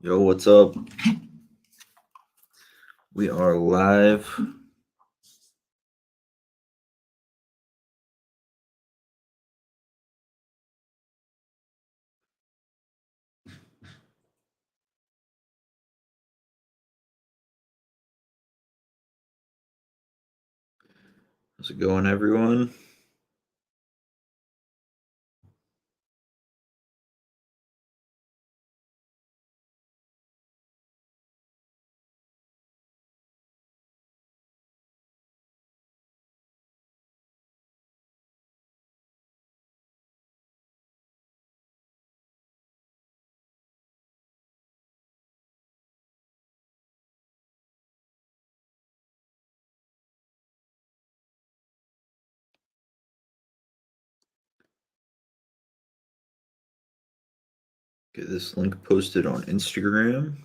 Yo, what's up? We are live. How's it going, everyone? Get this link posted on Instagram.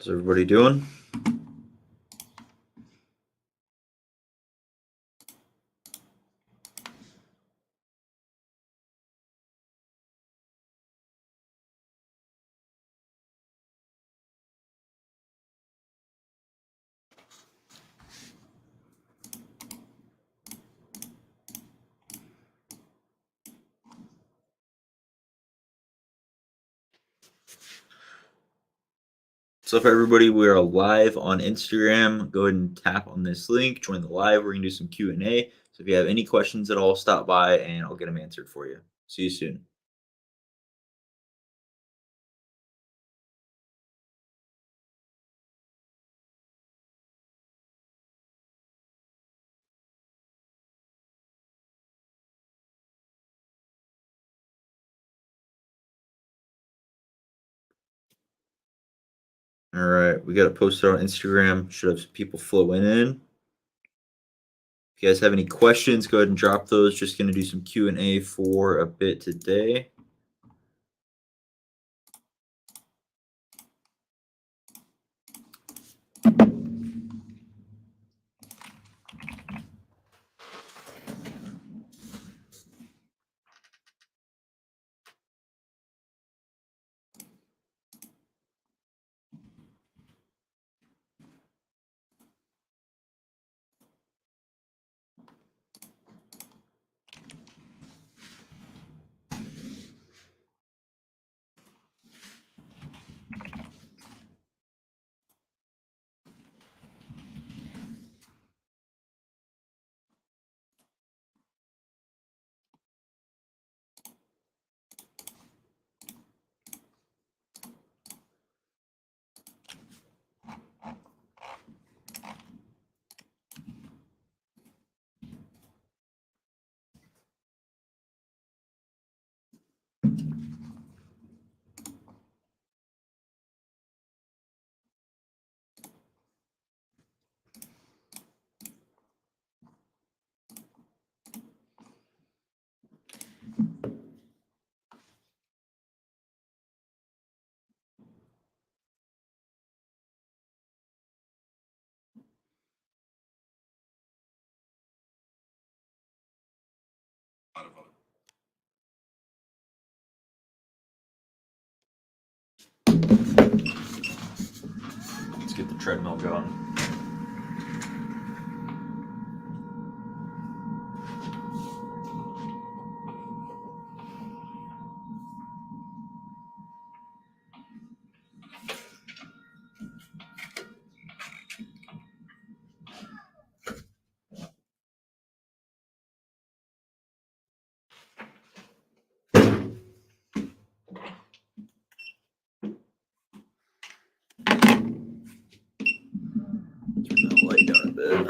How's everybody doing? What's up, everybody? We are live on Instagram. Go ahead and tap on this link. Join the live. We're gonna do some Q&A. So if you have any questions at all, stop by and I'll get them answered for you. See you soon. All right, we got it posted on Instagram. Should have some people flowing in. If you guys have any questions, go ahead and drop those. Just gonna do some Q&A for a bit today. Let's get the treadmill going. bit.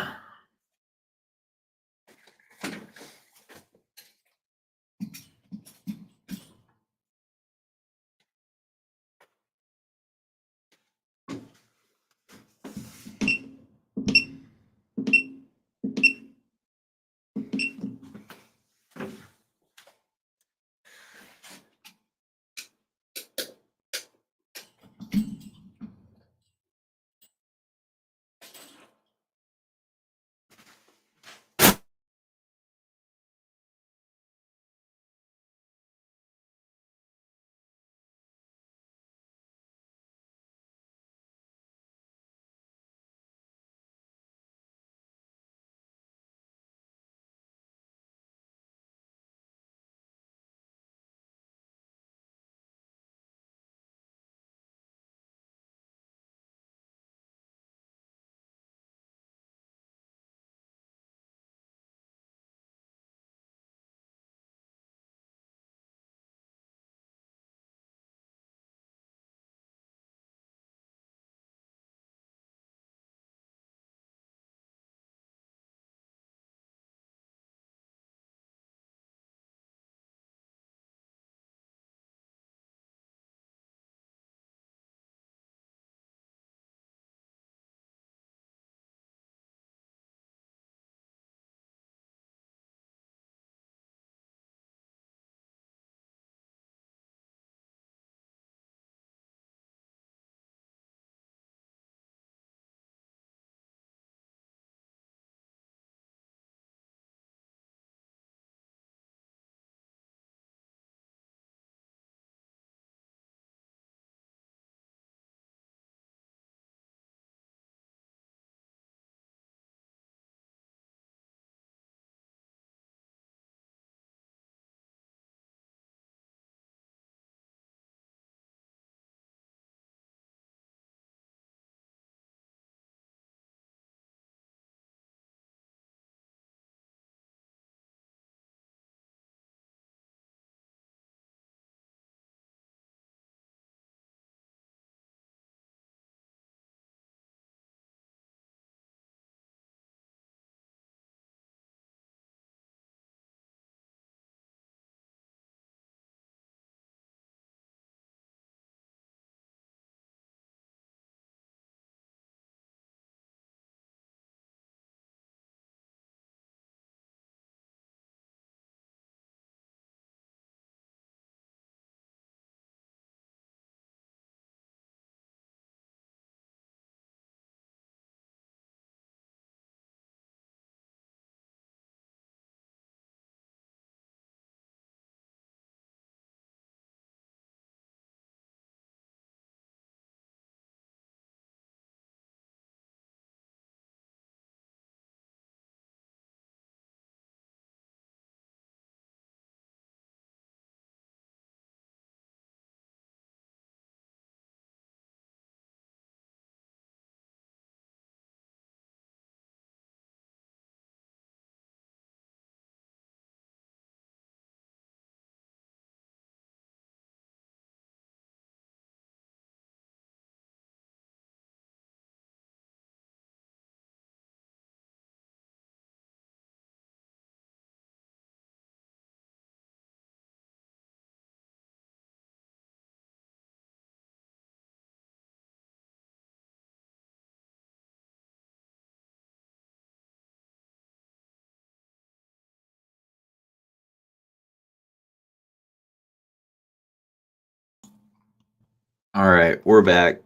All right, we're back.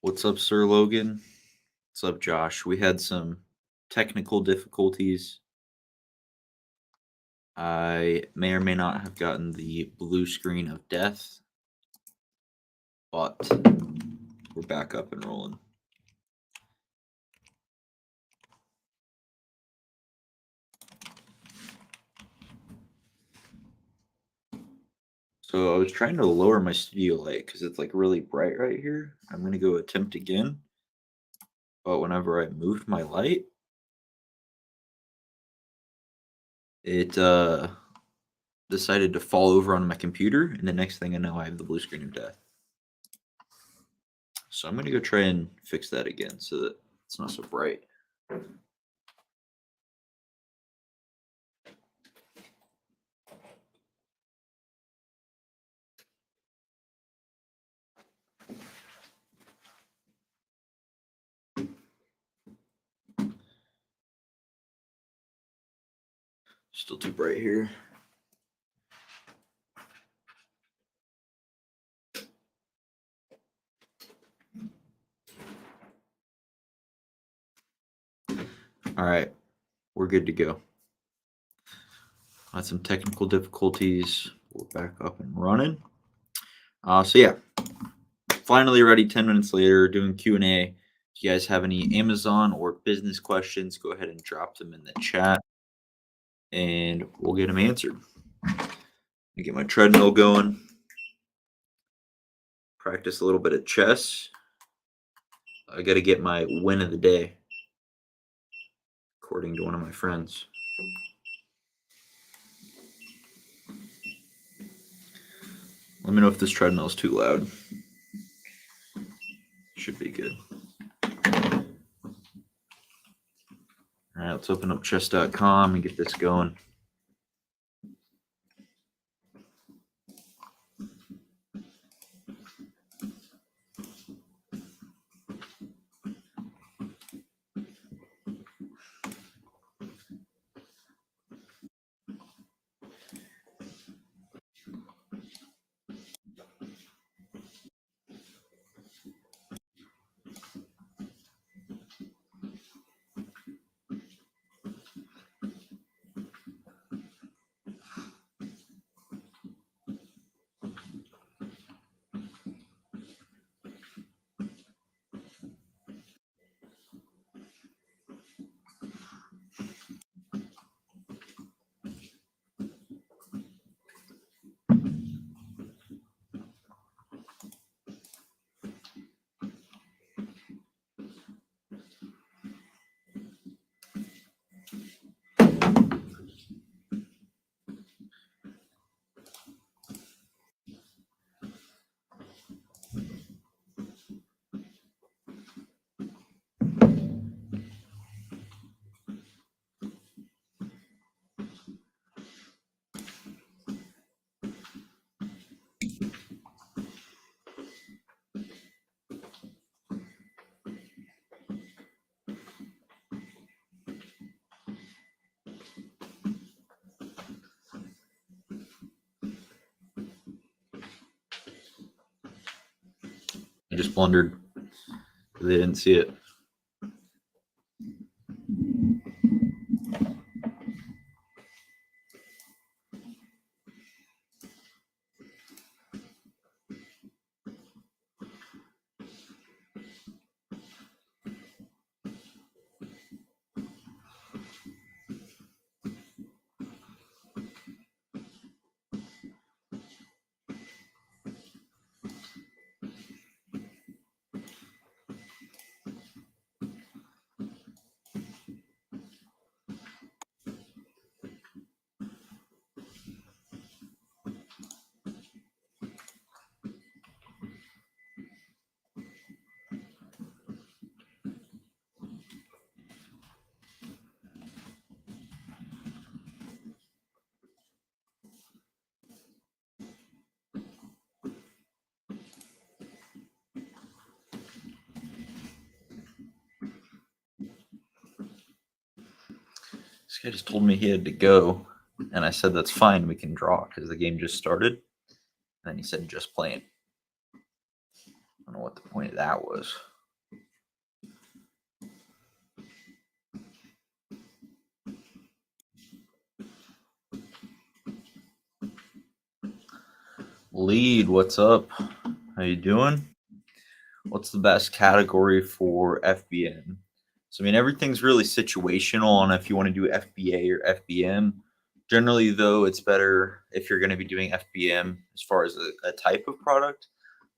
What's up, Sir Logan? What's up, Josh? We had some technical difficulties. I may or may not have gotten the blue screen of death, but we're back up and rolling. So I was trying to lower my studio light because it's like really bright right here. I'm gonna go attempt again. But whenever I moved my light, it decided to fall over on my computer, and the next thing I know, I have the blue screen of death. So I'm gonna go try and fix that again so that it's not so bright. Still too bright here. All right, we're good to go. Had some technical difficulties. We're back up and running. So yeah, finally ready. 10 minutes later, doing Q&A. If you guys have any Amazon or business questions, go ahead and drop them in the chat, and we'll get them answered. Get my treadmill going. Practice a little bit of chess. I got to get my win of the day, according to one of my friends. Let me know if this treadmill is too loud. Should be good. All right, let's open up chess.com and get this going. I just blundered. They didn't see it. This guy just told me he had to go, and I said that's fine. We can draw because the game just started. And then he said just playing. I don't know what the point of that was. Lead, what's up? How you doing? What's the best category for FBM? So, I mean, everything's really situational on if you want to do FBA or FBM. Generally, though, it's better if you're going to be doing FBM as far as a type of product,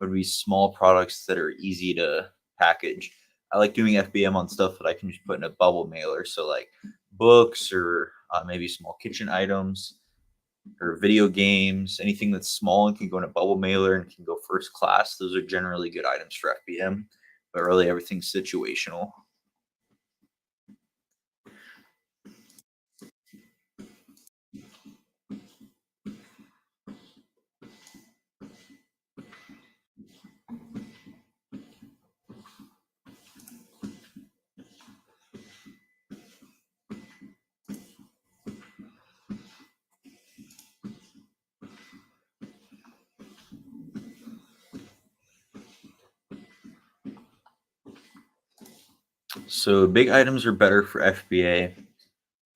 would be small products that are easy to package. I like doing FBM on stuff that I can just put in a bubble mailer. So, like books or maybe small kitchen items or video games, anything that's small and can go in a bubble mailer and can go first class. Those are generally good items for FBM, but really everything's situational. So big items are better for FBA.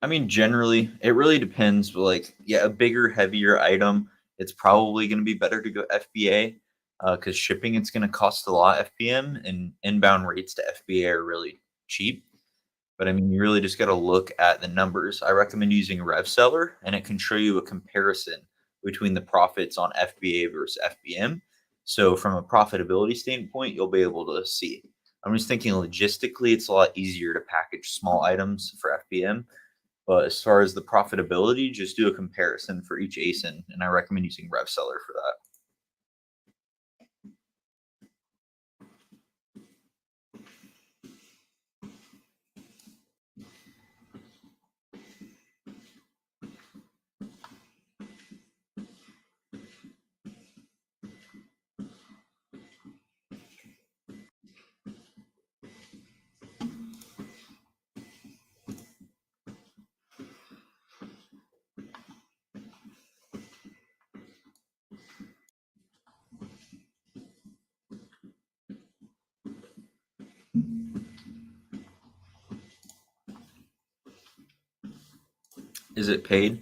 I mean, generally, it really depends. But like, yeah, a bigger, heavier item, it's probably going to be better to go FBA because shipping it's going to cost a lot FBM, and inbound rates to FBA are really cheap. But I mean, you really just got to look at the numbers. I recommend using RevSeller, and it can show you a comparison between the profits on FBA versus FBM. So, from a profitability standpoint, you'll be able to see. I'm just thinking logistically, it's a lot easier to package small items for FBM. But as far as the profitability, just do a comparison for each ASIN, and I recommend using RevSeller for that. Is it paid?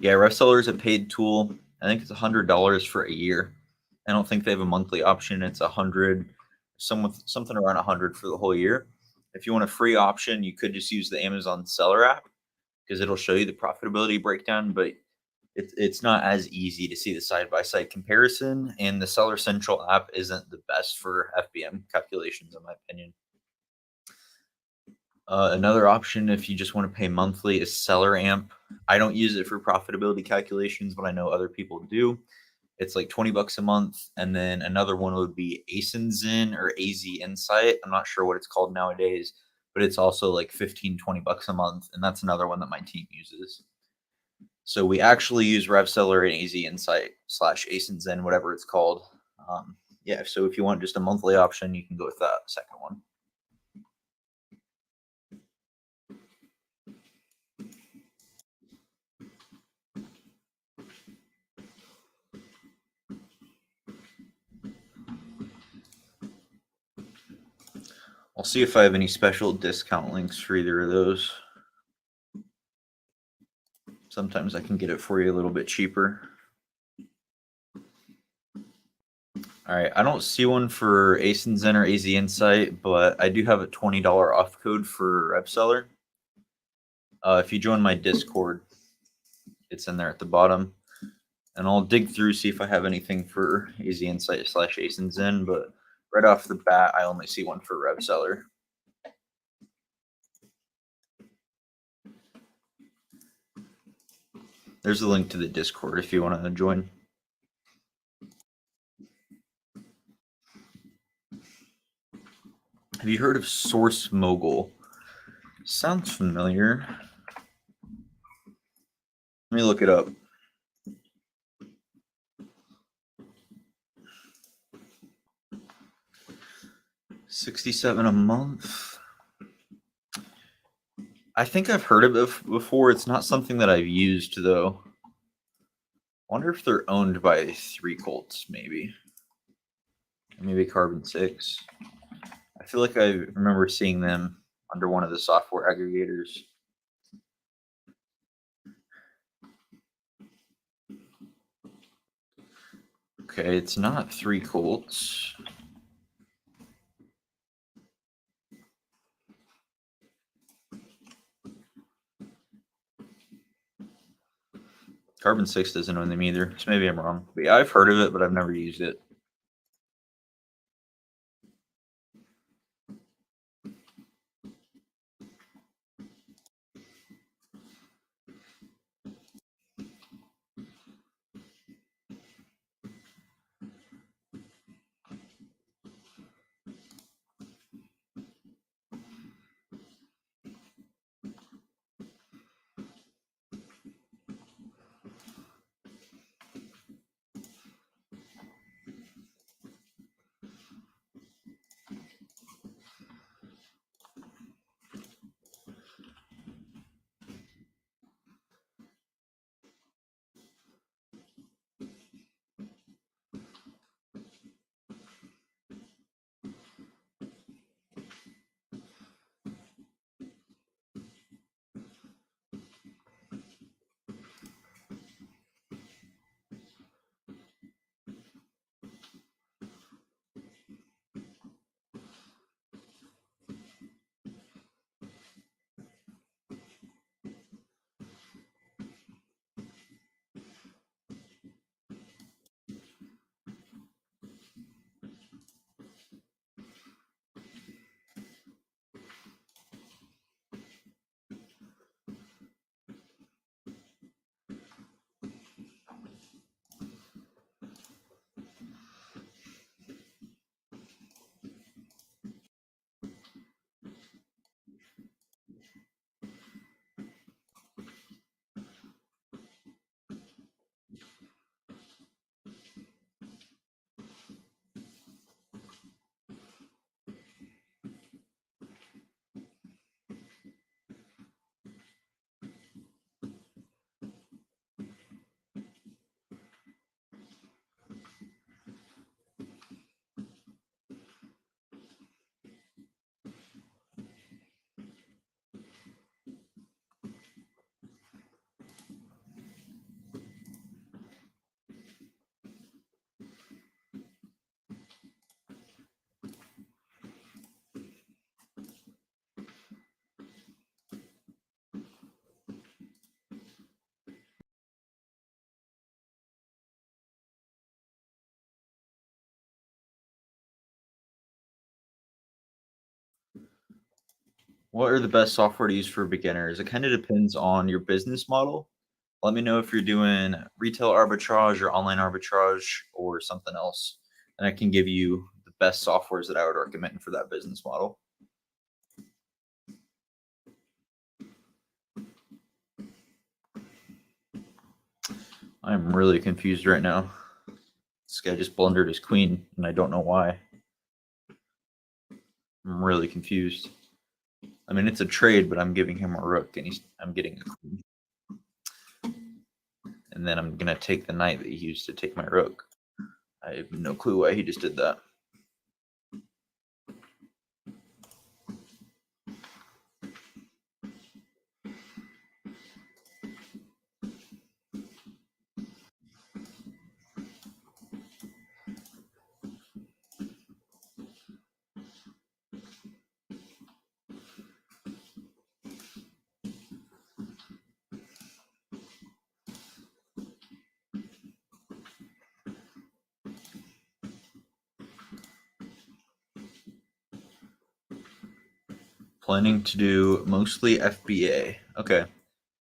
Yeah, RevSeller is a paid tool. I think it's $100 for a year. I don't think they have a monthly option. It's 100, something around 100 for the whole year. If you want a free option, you could just use the Amazon Seller app because it'll show you the profitability breakdown. But it's not as easy to see the side by side comparison. And the Seller Central app isn't the best for FBM calculations, in my opinion. Another option, if you just want to pay monthly, is Seller Amp. I don't use it for profitability calculations, but I know other people do. It's like 20 bucks a month. And then another one would be ASINZen or AZ Insight. I'm not sure what it's called nowadays, but it's also like 15, 20 bucks a month. And that's another one that my team uses. So we actually use RevSeller and AZ Insight slash ASINZen, whatever it's called. Yeah, so if you want just a monthly option, you can go with that second one. I'll see if I have any special discount links for either of those. Sometimes I can get it for you a little bit cheaper. All right, I don't see one for ASINZen or AZ Insight, but I do have a $20 off code for RevSeller. If you join my Discord, it's in there at the bottom. And I'll dig through, see if I have anything for AZ Insight slash ASINZen, but right off the bat, I only see one for RevSeller. There's a link to the Discord if you want to join. Have you heard of Source Mogul? Sounds familiar. Let me look it up. $67 a month. I think I've heard of it before. It's not something that I've used though. Wonder if they're owned by 3Colts, maybe. Maybe Carbon 6. I feel like I remember seeing them under one of the software aggregators. Okay, it's not 3Colts. Carbon 6 doesn't own them either, so maybe I'm wrong. But yeah, I've heard of it, but I've never used it. What are the best software to use for beginners? It kind of depends on your business model. Let me know if you're doing retail arbitrage or online arbitrage or something else, and I can give you the best softwares that I would recommend for that business model. I'm really confused right now. This guy just blundered his queen, and I don't know why. I'm really confused. I mean, it's a trade, but I'm giving him a rook, and I'm getting a queen. And then I'm gonna take the knight that he used to take my rook. I have no clue why he just did that. Planning to do mostly FBA. Okay.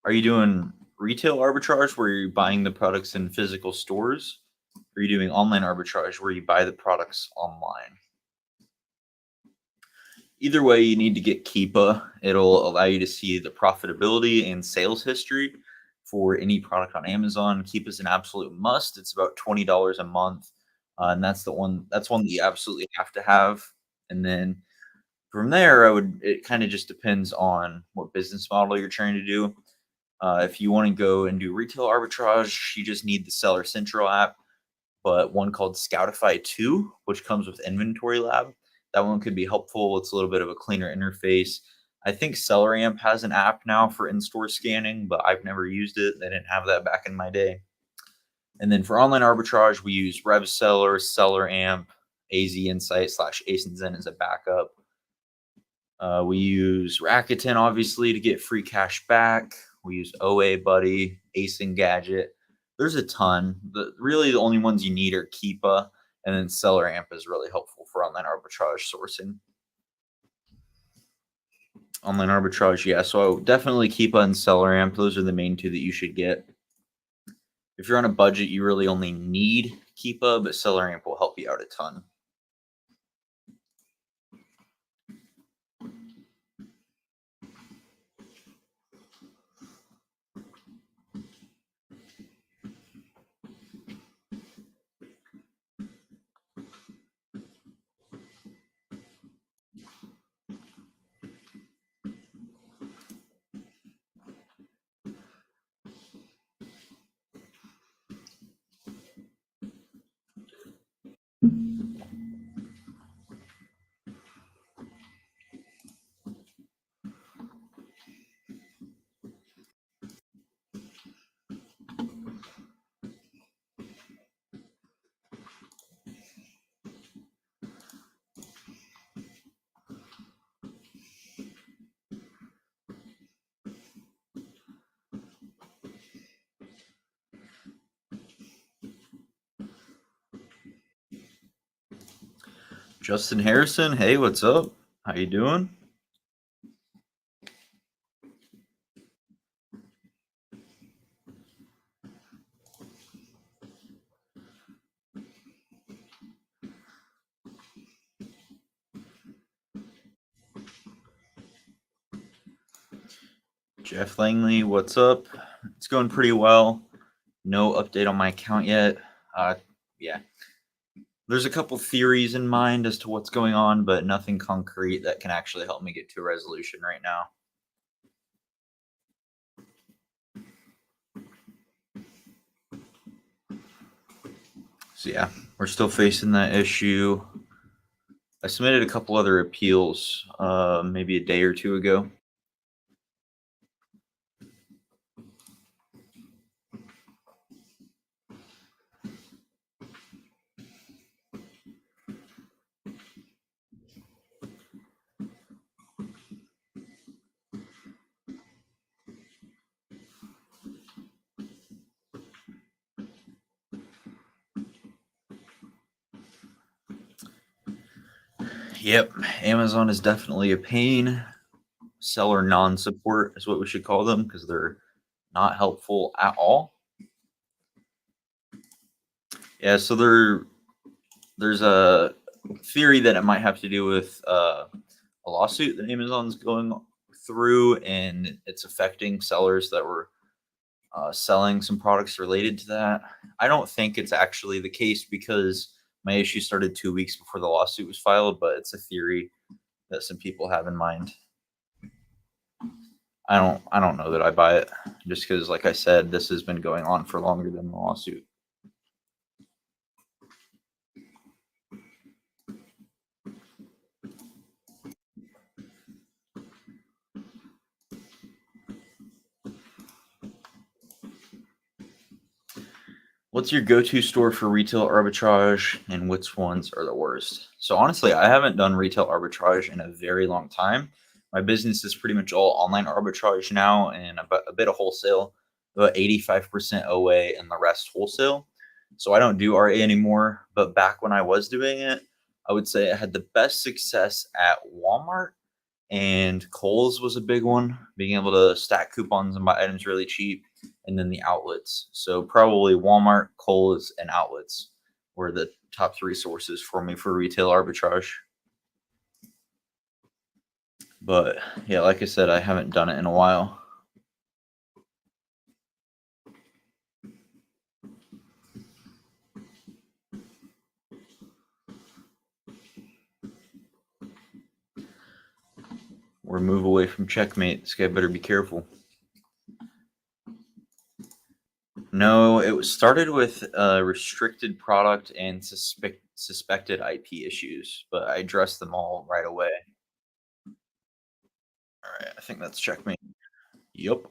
Are you doing retail arbitrage where you're buying the products in physical stores? Or are you doing online arbitrage where you buy the products online? Either way, you need to get Keepa. It'll allow you to see the profitability and sales history for any product on Amazon. Keepa is an absolute must. It's about $20 a month, and that's the one. That's one that you absolutely have to have. And then from there, it kind of just depends on what business model you're trying to do. If you want to go and do retail arbitrage, you just need the Seller Central app, but one called Scoutify 2, which comes with Inventory Lab. That one could be helpful. It's a little bit of a cleaner interface. I think SellerAmp has an app now for in-store scanning, but I've never used it. They didn't have that back in my day. And then for online arbitrage, we use RevSeller, SellerAmp, AZ Insight / ASINZen as a backup. We use Rakuten, obviously, to get free cash back. We use OA Buddy, Ace-Engadget. There's a ton. Really, the only ones you need are Keepa, and then SellerAmp is really helpful for online arbitrage sourcing. Online arbitrage, yeah. So definitely Keepa and SellerAmp. Those are the main two that you should get. If you're on a budget, you really only need Keepa, but SellerAmp will help you out a ton. Justin Harrison, hey, what's up? How you doing? Jeff Langley, what's up? It's going pretty well. No update on my account yet. Yeah. There's a couple theories in mind as to what's going on, but nothing concrete that can actually help me get to a resolution right now. So yeah, we're still facing that issue. I submitted a couple other appeals maybe a day or two ago. Yep, Amazon is definitely a pain. seller non-support is what we should call them because they're not helpful at all. Yeah, so there's a theory that it might have to do with a lawsuit that Amazon's going through, and it's affecting sellers that were selling some products related to that. I don't think it's actually the case because my issue started 2 weeks before the lawsuit was filed, but it's a theory that some people have in mind. I don't know that I buy it just because, like I said, this has been going on for longer than the lawsuit. What's your go-to store for retail arbitrage and which ones are the worst? So honestly, I haven't done retail arbitrage in a very long time. My business is pretty much all online arbitrage now and a bit of wholesale, about 85% OA and the rest wholesale. So I don't do RA anymore, but back when I was doing it, I would say I had the best success at Walmart, and Kohl's was a big one, being able to stack coupons and buy items really cheap, and then the outlets. So probably Walmart, Kohl's, and outlets were the top three sources for me for retail arbitrage. But yeah, like I said, I haven't done it in a while. Or move away from checkmate. This guy better be careful. No, it was started with restricted product and suspected IP issues, but I addressed them all right away. All right, I think that's checkmate. Yup.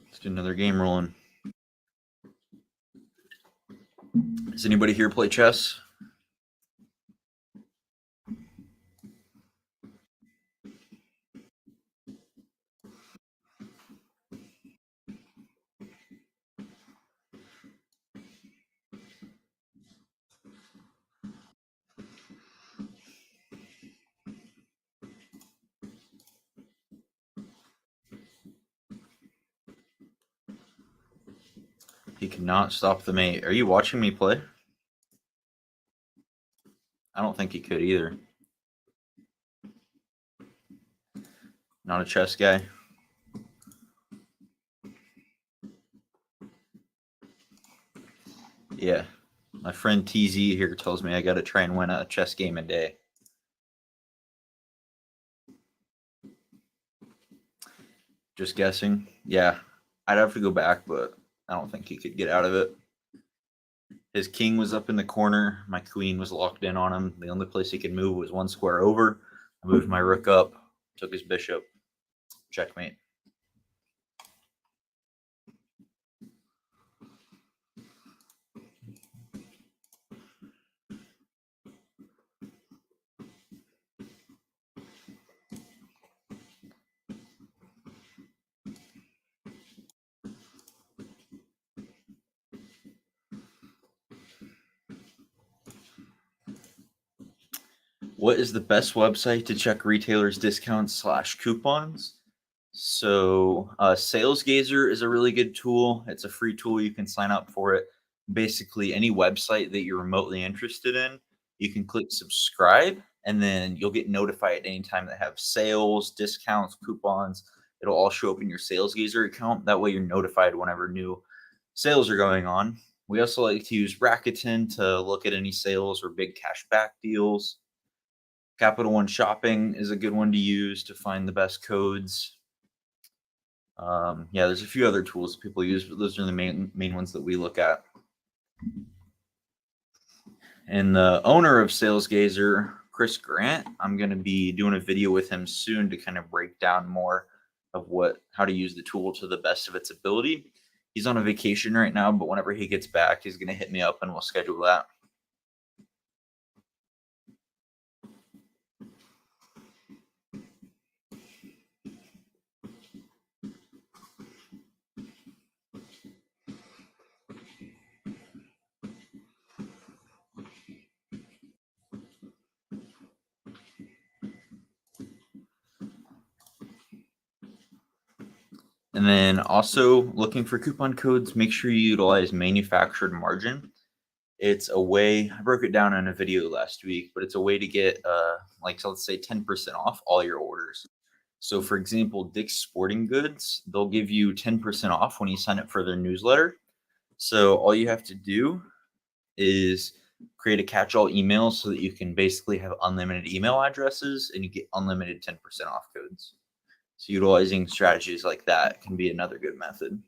Let's do another game rolling. Does anybody here play chess? He cannot stop the mate. Are you watching me play? I don't think he could either. Not a chess guy. Yeah. My friend TZ here tells me I got to try and win a chess game a day. Just guessing. Yeah. I'd have to go back, but I don't think he could get out of it. His king was up in the corner. My queen was locked in on him. The only place he could move was one square over. I moved my rook up, took his bishop. Checkmate. What is the best website to check retailers' discounts / coupons? So, SalesGazer is a really good tool. It's a free tool. You can sign up for it. Basically, any website that you're remotely interested in, you can click subscribe, and then you'll get notified anytime they have sales, discounts, coupons. It'll all show up in your SalesGazer account. That way, you're notified whenever new sales are going on. We also like to use Rakuten to look at any sales or big cash back deals. Capital One Shopping is a good one to use to find the best codes. Yeah, there's a few other tools that people use, but those are the main ones that we look at. And the owner of SalesGazer, Chris Grant, I'm going to be doing a video with him soon to kind of break down more of how to use the tool to the best of its ability. He's on a vacation right now, but whenever he gets back, he's going to hit me up and we'll schedule that. And then also looking for coupon codes, make sure you utilize manufactured margin. It's a way, I broke it down in a video last week, but it's a way to get like, so let's say 10% off all your orders. So for example, Dick's Sporting Goods, they'll give you 10% off when you sign up for their newsletter. So all you have to do is create a catch-all email so that you can basically have unlimited email addresses and you get unlimited 10% off codes. So utilizing strategies like that can be another good method.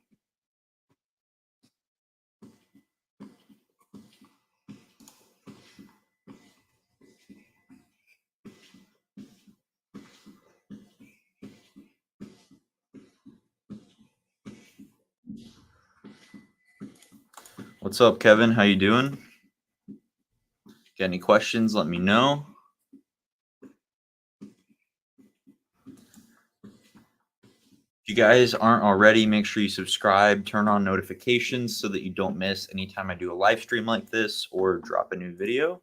What's up, Kevin? How you doing? Got any questions? Let me know. If you guys aren't already, make sure you subscribe, turn on notifications so that you don't miss anytime I do a live stream like this or drop a new video.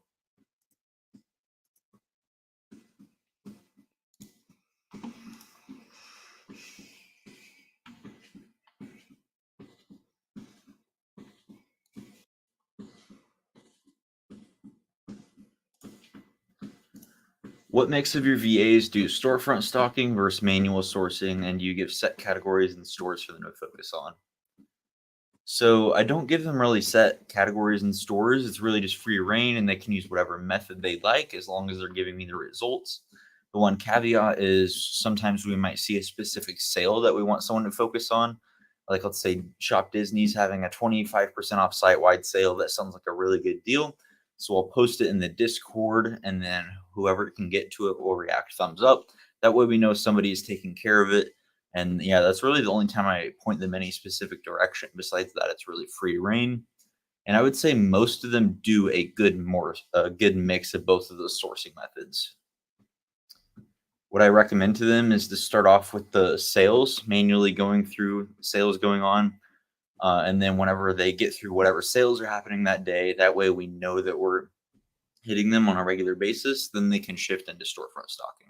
What mix of your VAs do storefront stocking versus manual sourcing, and do you give set categories and stores for them to focus on? So I don't give them really set categories in stores. It's really just free reign, and they can use whatever method they like as long as they're giving me the results. The one caveat is sometimes we might see a specific sale that we want someone to focus on. Like, let's say Shop Disney's having a 25% off site wide sale. That sounds like a really good deal. So I'll post it in the Discord, and then whoever can get to it will react thumbs up. That way we know somebody is taking care of it. And yeah, that's really the only time I point them any specific direction. Besides that, it's really free reign. And I would say most of them do a good mix of both of those sourcing methods. What I recommend to them is to start off with the sales, manually going through sales going on. And then whenever they get through whatever sales are happening that day, that way we know that we're hitting them on a regular basis, then they can shift into storefront stocking.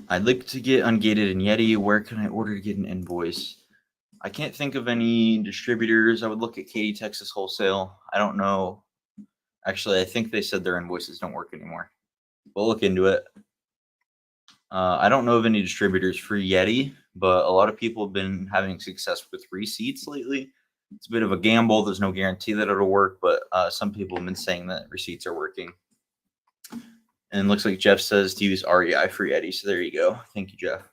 I'd like to get Ungated and Yeti. Where can I order to get an invoice? I can't think of any distributors. I would look at Katy, Texas Wholesale. I don't know. Actually, I think they said their invoices don't work anymore. We'll look into it. I don't know of any distributors for Yeti, but a lot of people have been having success with receipts lately. It's a bit of a gamble. There's no guarantee that it'll work, but some people have been saying that receipts are working. And it looks like Jeff says to use REI for Yeti. So there you go. Thank you, Jeff.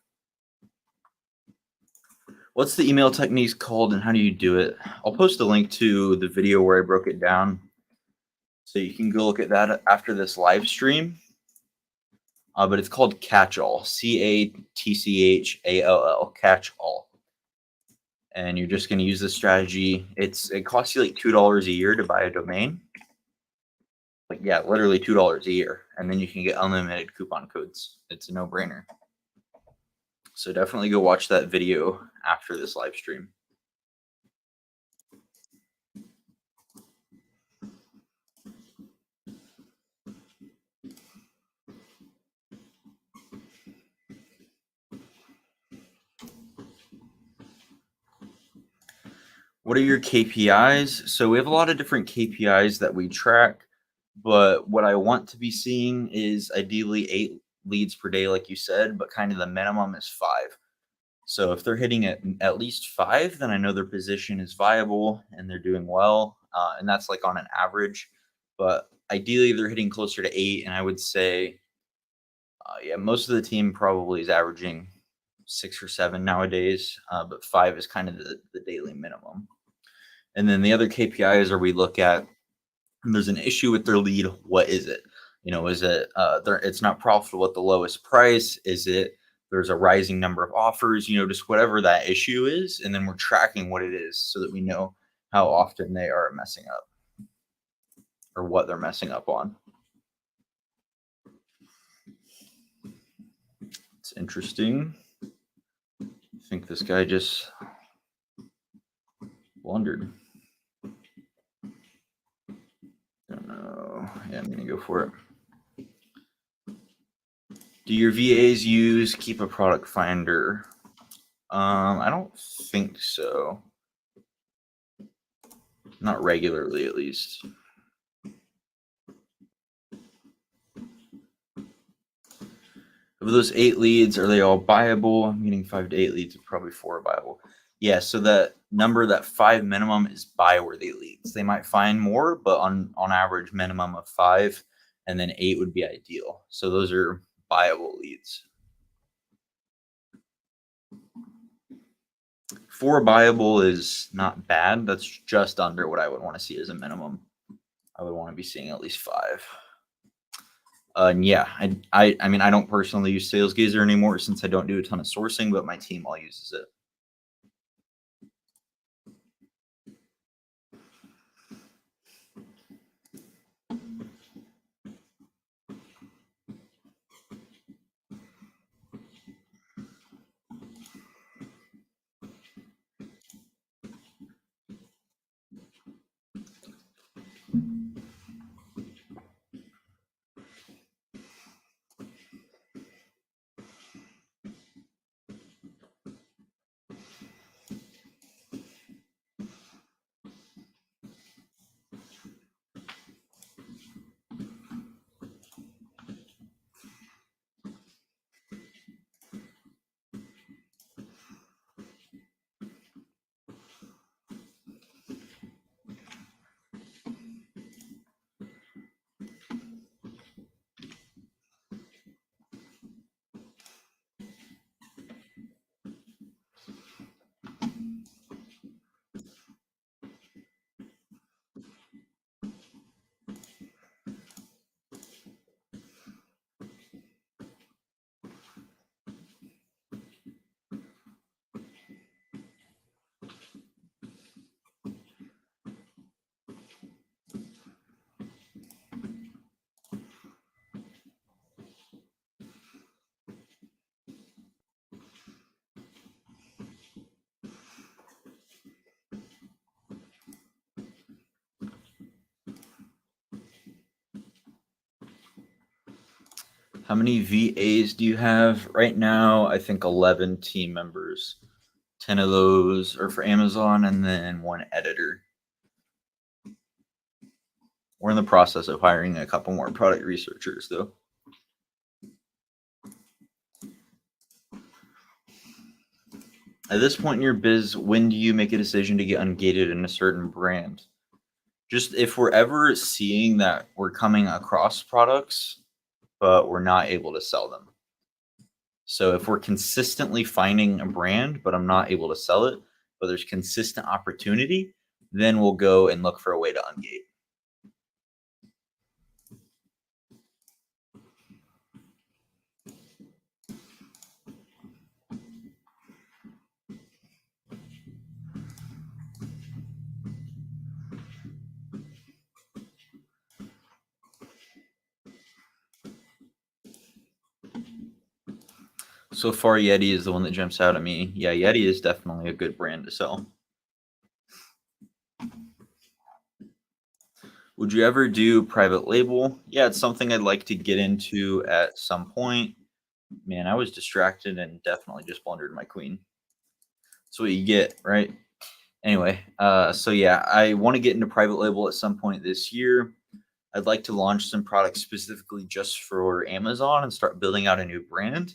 What's the email techniques called and how do you do it? I'll post a link to the video where I broke it down. So you can go look at that after this live stream. But it's called Catch-All, CATCHALL, Catch-All. And you're just going to use this strategy. It costs you like $2 a year to buy a domain. Like, yeah, literally $2 a year. And then you can get unlimited coupon codes. It's a no-brainer. So definitely go watch that video after this live stream. What are your KPIs? So we have a lot of different KPIs that we track, but what I want to be seeing is ideally 8 leads per day, like you said, but kind of the minimum is 5. So if they're hitting at least 5, then I know their position is viable and they're doing well. And that's like on an average, but ideally they're hitting closer to 8. And I would say, yeah, most of the team probably is averaging 6 or 7 nowadays, but 5 is kind of the daily minimum. And then the other KPIs are we look at, there's an issue with their lead. What is it? Is it it's not profitable at the lowest price? Is it there's a rising number of offers? Just whatever that issue is, and then we're tracking what it is so that we know how often they are messing up or what they're messing up on. It's interesting. I think this guy just blundered. Don't know. Yeah, I'm gonna go for it. Do your VAs use Keep a Product Finder? I don't think so. Not regularly, at least. Of those 8 leads, are they all buyable? I'm getting 5 to 8 leads, probably 4 are buyable. Yeah, so that number, that 5 minimum, is buy-worthy leads. They might find more, but on average, minimum of 5, and then 8 would be ideal. So those are buyable leads. 4 buyable is not bad. That's just under what I would want to see as a minimum. I would want to be seeing at least 5. And yeah, I mean, I don't personally use SalesGazer anymore since I don't do a ton of sourcing, but my team all uses it. How many VAs do you have right now? I think 11 team members. 10 of those are for Amazon, and then 1 editor. We're in the process of hiring a couple more product researchers, though. At this point in your biz, when do you make a decision to get ungated in a certain brand? Just if we're ever seeing that we're coming across products, but we're not able to sell them. So if we're consistently finding a brand, but I'm not able to sell it, but there's consistent opportunity, then we'll go and look for a way to ungate. So far, Yeti is the one that jumps out at me. Yeah, Yeti is definitely a good brand to sell. Would you ever do private label? Yeah, it's something I'd like to get into at some point. Man, I was distracted and definitely just blundered my queen. That's what you get, right? Anyway, so yeah, I want to get into private label at some point this year. I'd like to launch some products specifically just for Amazon and start building out a new brand.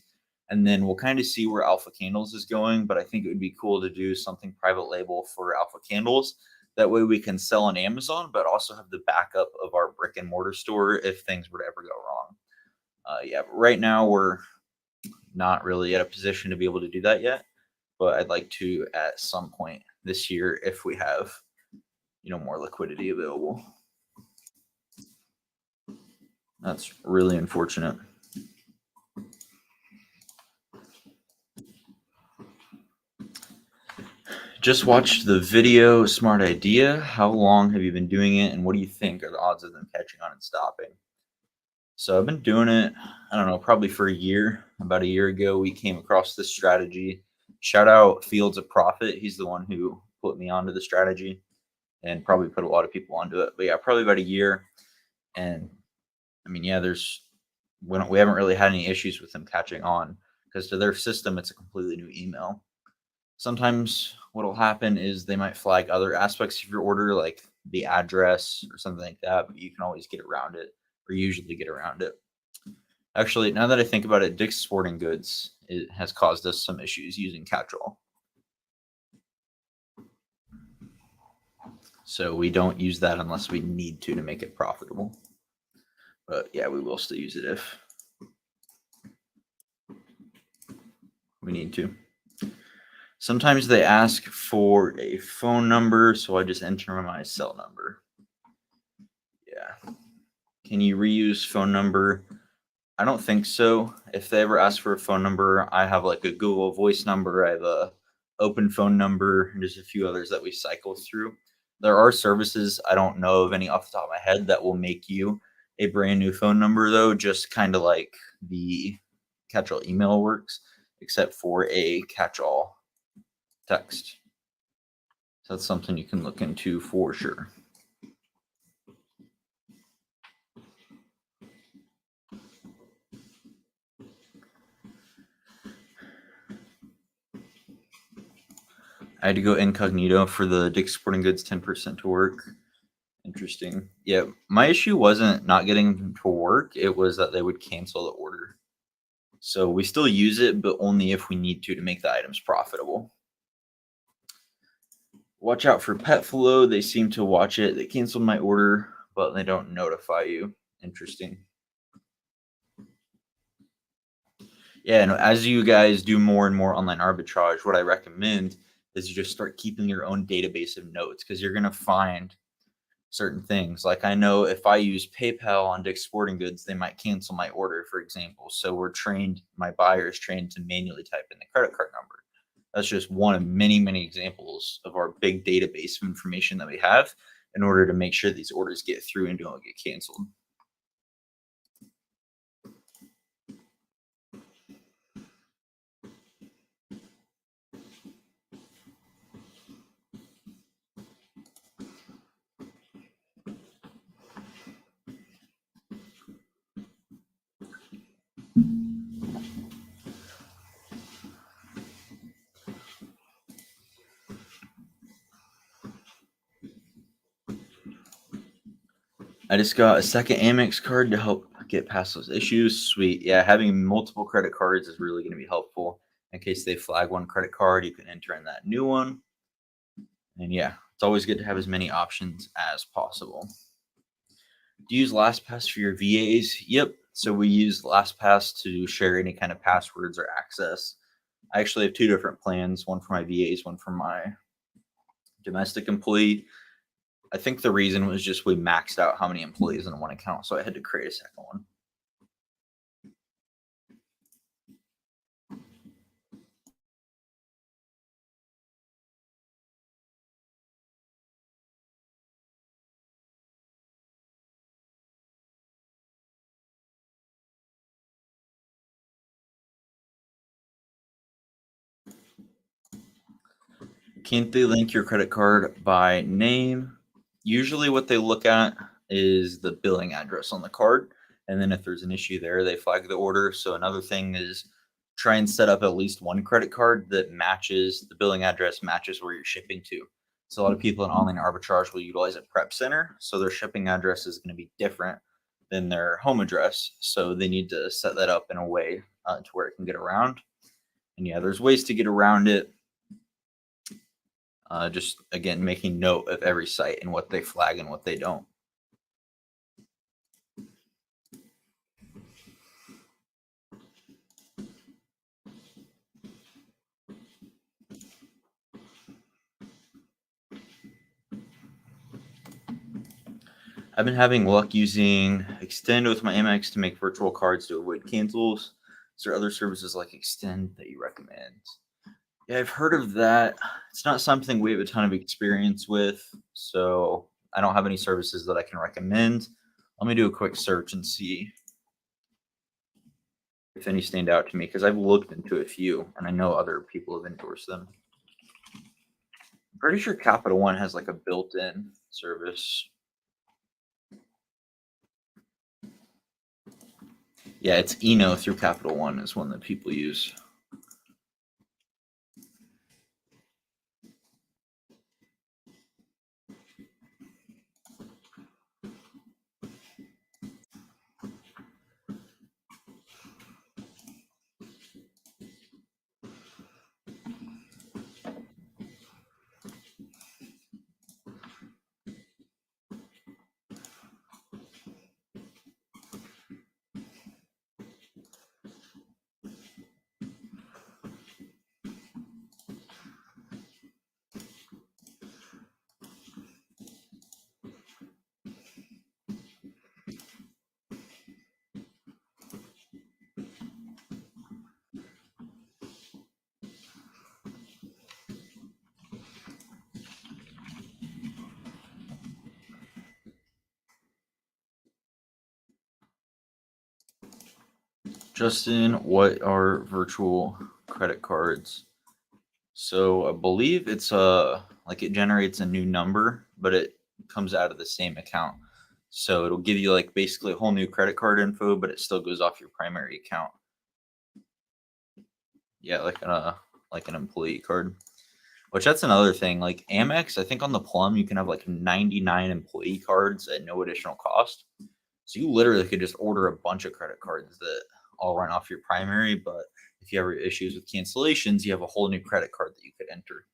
And then we'll kind of see where Alpha Candles is going. But I think it would be cool to do something private label for Alpha Candles. That way we can sell on Amazon, but also have the backup of our brick and mortar store if things were to ever go wrong. Yeah, but right now we're not really at a position to be able to do that yet. But I'd like to at some point this year if we have, more liquidity available. That's really unfortunate. Just watched the video, smart idea. How long have you been doing it, and what do you think are the odds of them catching on and stopping? So I've been doing it, I don't know, probably for a year. About a year ago, we came across this strategy. Shout out Fields of Profit. He's the one who put me onto the strategy and probably put a lot of people onto it. But yeah, probably about a year. And I mean, yeah, we haven't really had any issues with them catching on because to their system, it's a completely new email. Sometimes what'll happen is they might flag other aspects of your order, like the address or something like that, but you can always get around it or usually get around it. Actually, now that I think about it, Dick's Sporting Goods it has caused us some issues using catch-all. So we don't use that unless we need to make it profitable. But yeah, we will still use it if we need to. Sometimes they ask for a phone number, so I just enter my cell number. Yeah. Can you reuse phone number? I don't think so. If they ever ask for a phone number, I have like a Google Voice number. I have a open phone number, and there's a few others that we cycle through. There are services I don't know of any off the top of my head that will make you a brand new phone number, though, just kind of like the catch-all email works, except for a catch-all text. So that's something you can look into for sure. I had to go incognito for the Dick's Sporting Goods 10% to work. Interesting. Yeah, my issue wasn't not getting them to work. It was that they would cancel the order. So we still use it, but only if we need to make the items profitable. Watch out for PetFlow. They seem to watch it. They canceled my order, but they don't notify you. Interesting. Yeah, and as you guys do more and more online arbitrage, what I recommend is you just start keeping your own database of notes because you're going to find certain things. Like I know if I use PayPal on Dick's Sporting Goods, they might cancel my order, for example. So my buyer is trained to manually type in the credit card number. That's just one of many, many examples of our big database of information that we have in order to make sure these orders get through and don't get canceled. I just got a second Amex card to help get past those issues. Sweet. Yeah, having multiple credit cards is really going to be helpful. In case they flag one credit card, you can enter in that new one. And yeah, it's always good to have as many options as possible. Do you use LastPass for your VAs? Yep. So we use LastPass to share any kind of passwords or access. I actually have two different plans, one for my VAs, one for my domestic employee. I think the reason was just we maxed out how many employees in one account, so I had to create a second one. Can't they link your credit card by name? Usually what they look at is the billing address on the card. And then if there's an issue there, they flag the order. So another thing is try and set up at least one credit card that matches the billing address, matches where you're shipping to. So a lot of people in online arbitrage will utilize a prep center. So their shipping address is going to be different than their home address. So they need to set that up in a way to where it can get around. And yeah, there's ways to get around it. Just again, making note of every site and what they flag and what they don't. I've been having luck using Extend with my Amex to make virtual cards to avoid cancels. Is there other services like Extend that you recommend? Yeah, I've heard of that. It's not something we have a ton of experience with, so I don't have any services that I can recommend. Let me do a quick search and see if any stand out to me because I've looked into a few and I know other people have endorsed them. Pretty sure Capital One has like a built-in service. Yeah, it's Eno through Capital One is one that people use. Justin, what are virtual credit cards? So I believe it's like it generates a new number, but it comes out of the same account. So it'll give you like basically a whole new credit card info, but it still goes off your primary account. Yeah, like an employee card. Which that's another thing. Like Amex, I think on the Plum you can have like 99 employee cards at no additional cost. So you literally could just order a bunch of credit cards that all run off your primary, but if you have issues with cancellations, you have a whole new credit card that you could enter.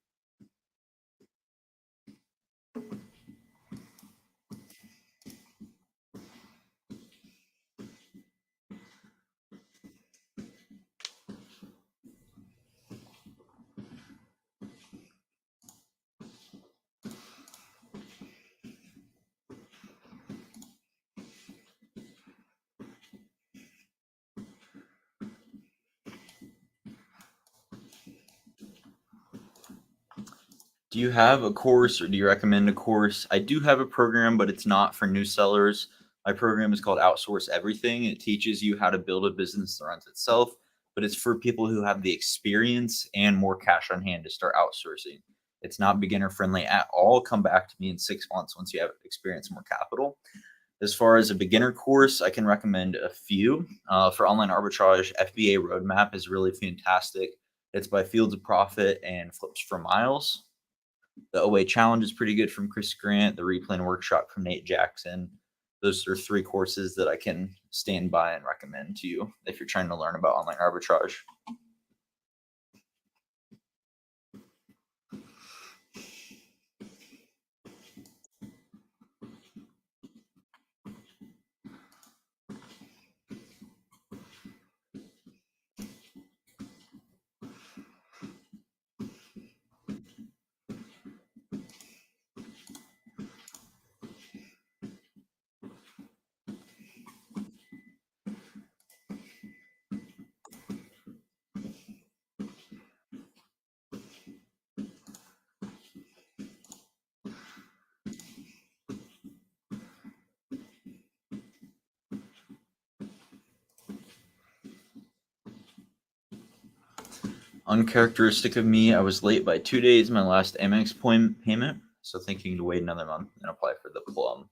Do you have a course or do you recommend a course? I do have a program, but it's not for new sellers. My program is called Outsource Everything. It teaches you how to build a business that runs itself, but it's for people who have the experience and more cash on hand to start outsourcing. It's not beginner friendly at all. Come back to me in 6 months once you have experience, more capital. As far as a beginner course, I can recommend a few. For online arbitrage, FBA Roadmap is really fantastic. It's by Fields of Profit and Flips for Miles. The OA Challenge is pretty good from Chris Grant. The Replan Workshop from Nate Jackson. Those are 3 courses that I can stand by and recommend to you if you're trying to learn about online arbitrage. Uncharacteristic of me, I was late by 2 days my last Amex point payment, so thinking to wait another month and apply for the Plum.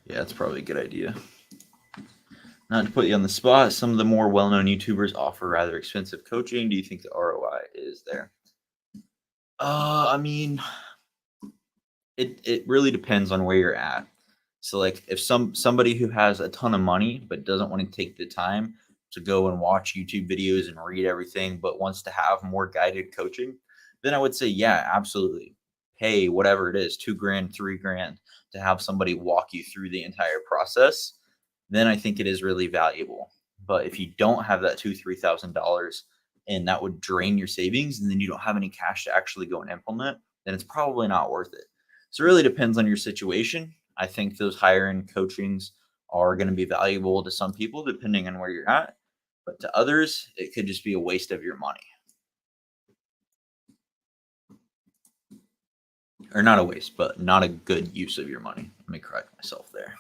Yeah, that's probably a good idea. Not to put you on the spot, some of the more well-known YouTubers offer rather expensive coaching. Do you think the ROI is there? I mean, it really depends on where you're at. So like if somebody who has a ton of money but doesn't want to take the time to go and watch YouTube videos and read everything but wants to have more guided coaching, then I would say yeah, absolutely. Pay whatever it is, 2 grand, 3 grand to have somebody walk you through the entire process. Then I think it is really valuable. But if you don't have that $2,000-3,000 and that would drain your savings and then you don't have any cash to actually go and implement, then it's probably not worth it. So it really depends on your situation. I think those higher end coachings are going to be valuable to some people depending on where you're at, but to others, it could just be a waste of your money. Or not a waste, but not a good use of your money. Let me correct myself there.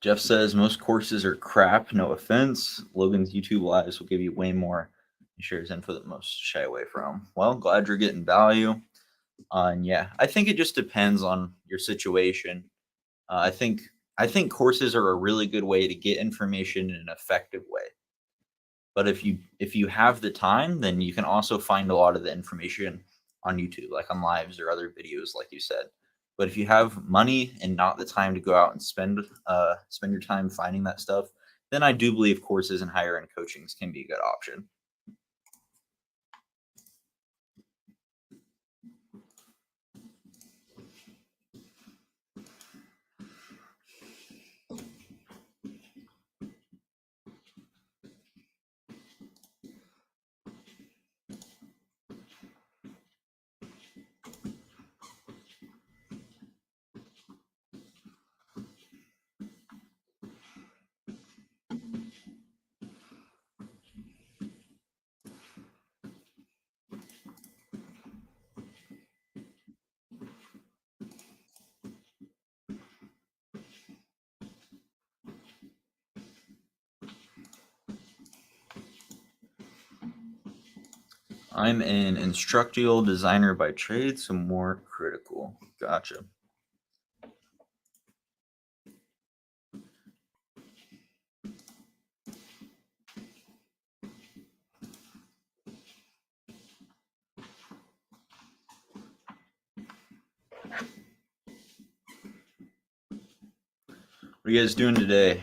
Jeff says most courses are crap. No offense. Logan's YouTube lives will give you way more. He shares info that most shy away from. Well, glad you're getting value. And yeah, I think it just depends on your situation. I think courses are a really good way to get information in an effective way. But if you have the time, then you can also find a lot of the information on YouTube, like on lives or other videos, like you said. But if you have money and not the time to go out and spend your time finding that stuff, then I do believe courses and higher end coachings can be a good option. I'm an instructional designer by trade, so more critical. Gotcha. What are you guys doing today?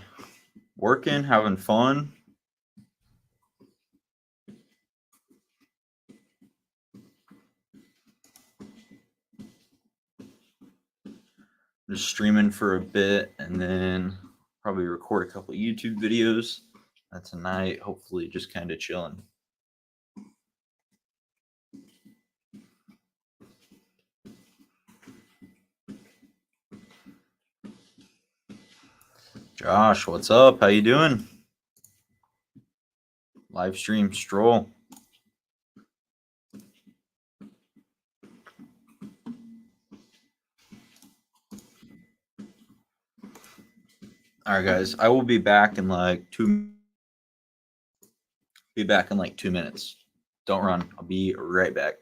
Working, having fun? Just streaming for a bit and then probably record a couple of YouTube videos tonight. Hopefully just kind of chilling. Josh, what's up? How you doing? Live stream stroll. All right, guys. I will be back in like 2 minutes. Don't run. I'll be right back.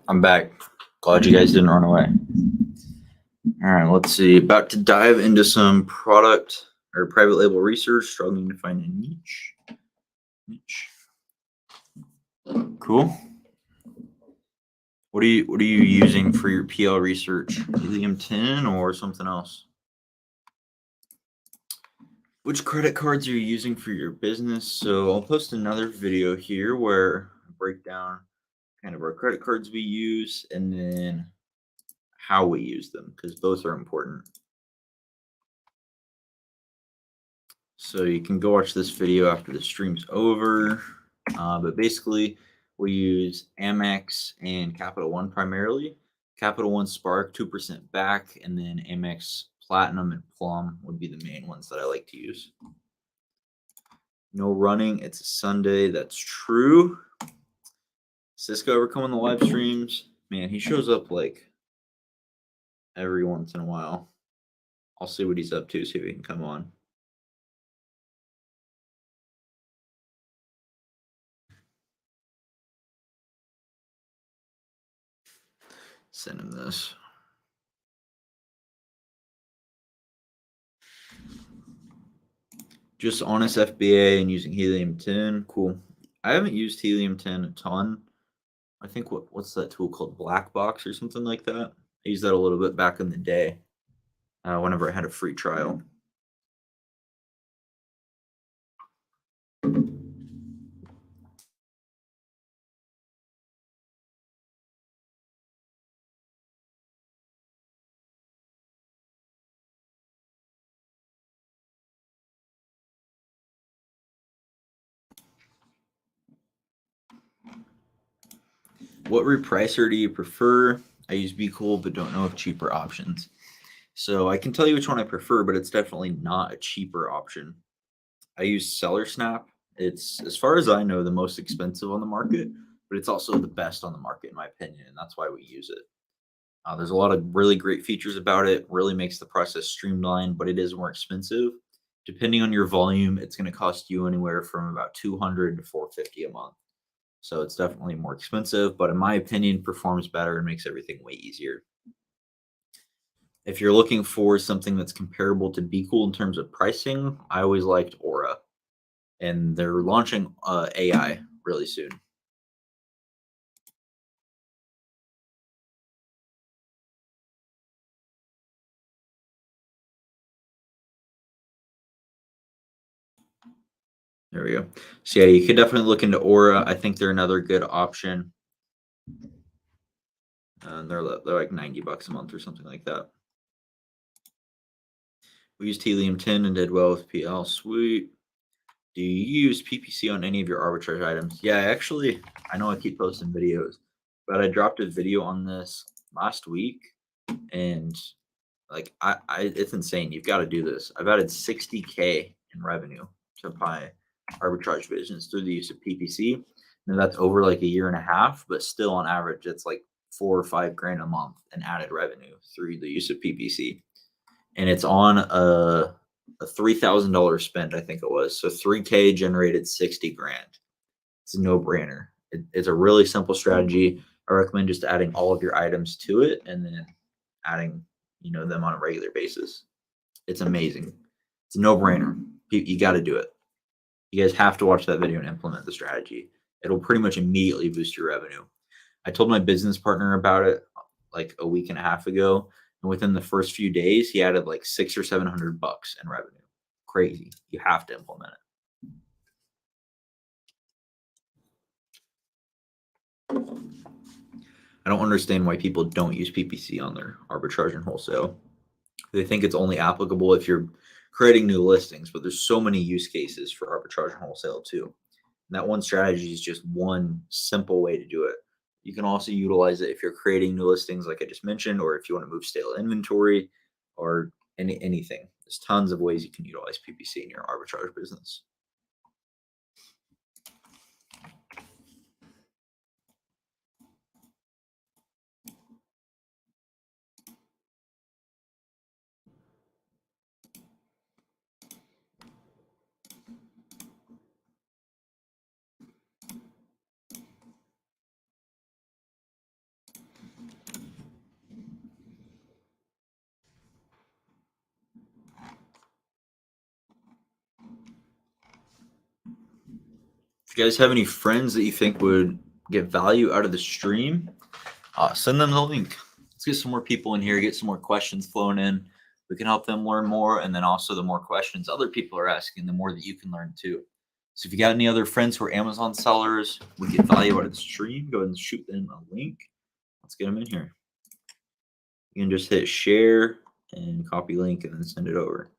I'm back. Glad you guys didn't run away. All right, let's see. About to dive into some product or private label research, struggling to find a niche. Cool. What are you using for your PL research? Helium 10 or something else? Which credit cards are you using for your business? So I'll post another video here where I break down kind of our credit cards we use and then how we use them because both are important. So you can go watch this video after the stream's over. But basically, we use Amex and Capital One primarily. Capital One Spark 2% back, and then Amex Platinum and Plum would be the main ones that I like to use. No running. It's a Sunday. That's true. Cisco ever come on the live streams? Man, he shows up like every once in a while. I'll see what he's up to, see if he can come on. Send him this. Just honest FBA and using Helium 10. Cool. I haven't used Helium 10 a ton. I think what's that tool called? Black Box or something like that. I used that a little bit back in the day. Whenever I had a free trial. What repricer do you prefer? I use BeCool, but don't know of cheaper options. So I can tell you which one I prefer, but it's definitely not a cheaper option. I use SellerSnap. It's, as far as I know, the most expensive on the market, but it's also the best on the market, in my opinion, and that's why we use it. There's a lot of really great features about it, really makes the process streamlined, but it is more expensive. Depending on your volume, it's going to cost you anywhere from about $200 to $450 a month. So it's definitely more expensive, but in my opinion, performs better and makes everything way easier. If you're looking for something that's comparable to BeCool in terms of pricing, I always liked Aura, and they're launching AI really soon. There we go. So yeah, you could definitely look into Aura. I think they're another good option. They're like $90 a month or something like that. We used Helium 10 and did well with PL. Sweet. Do you use PPC on any of your arbitrage items? Yeah, actually, I know I keep posting videos, but I dropped a video on this last week, and like it's insane. You've got to do this. I've added 60K in revenue to my arbitrage business through the use of PPC. And that's over like a year and a half, but still on average, it's like 4 or 5 grand a month in added revenue through the use of PPC. And it's on a $3,000 spend, I think it was. So 3K generated 60 grand. It's a no-brainer. It's a really simple strategy. I recommend just adding all of your items to it and then adding, them on a regular basis. It's amazing. It's a no-brainer. You got to do it. You guys have to watch that video and implement the strategy. It'll pretty much immediately boost your revenue. I told my business partner about it like a week and a half ago, and within the first few days, he added like $600 or $700 in revenue. Crazy. You have to implement it. I don't understand why people don't use PPC on their arbitrage and wholesale. They think it's only applicable if you're creating new listings, but there's so many use cases for arbitrage and wholesale too. And that one strategy is just one simple way to do it. You can also utilize it if you're creating new listings, like I just mentioned, or if you want to move stale inventory or anything. There's tons of ways you can utilize PPC in your arbitrage business. If you guys have any friends that you think would get value out of the stream, send them the link. Let's get some more people in here, get some more questions flowing in. we can help them learn more. And then also, the more questions other people are asking, the more that you can learn too. So if you got any other friends who are Amazon sellers, we get value out of the stream, go ahead and shoot them a link. Let's get them in here. You can just hit share and copy link and then send it over.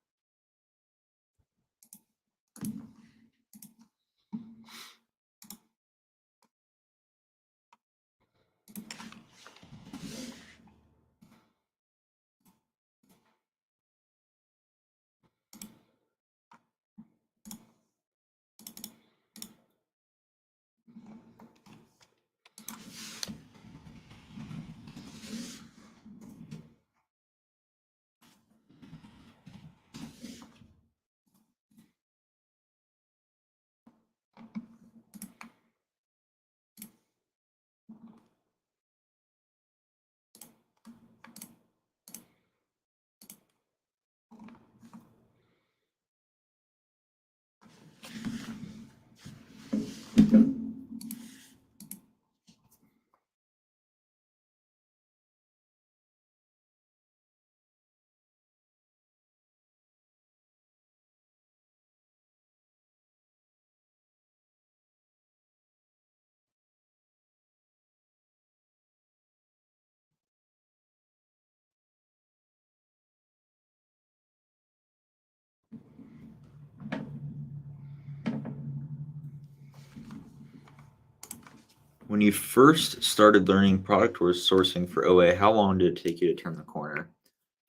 When you first started learning product or sourcing for OA, how long did it take you to turn the corner?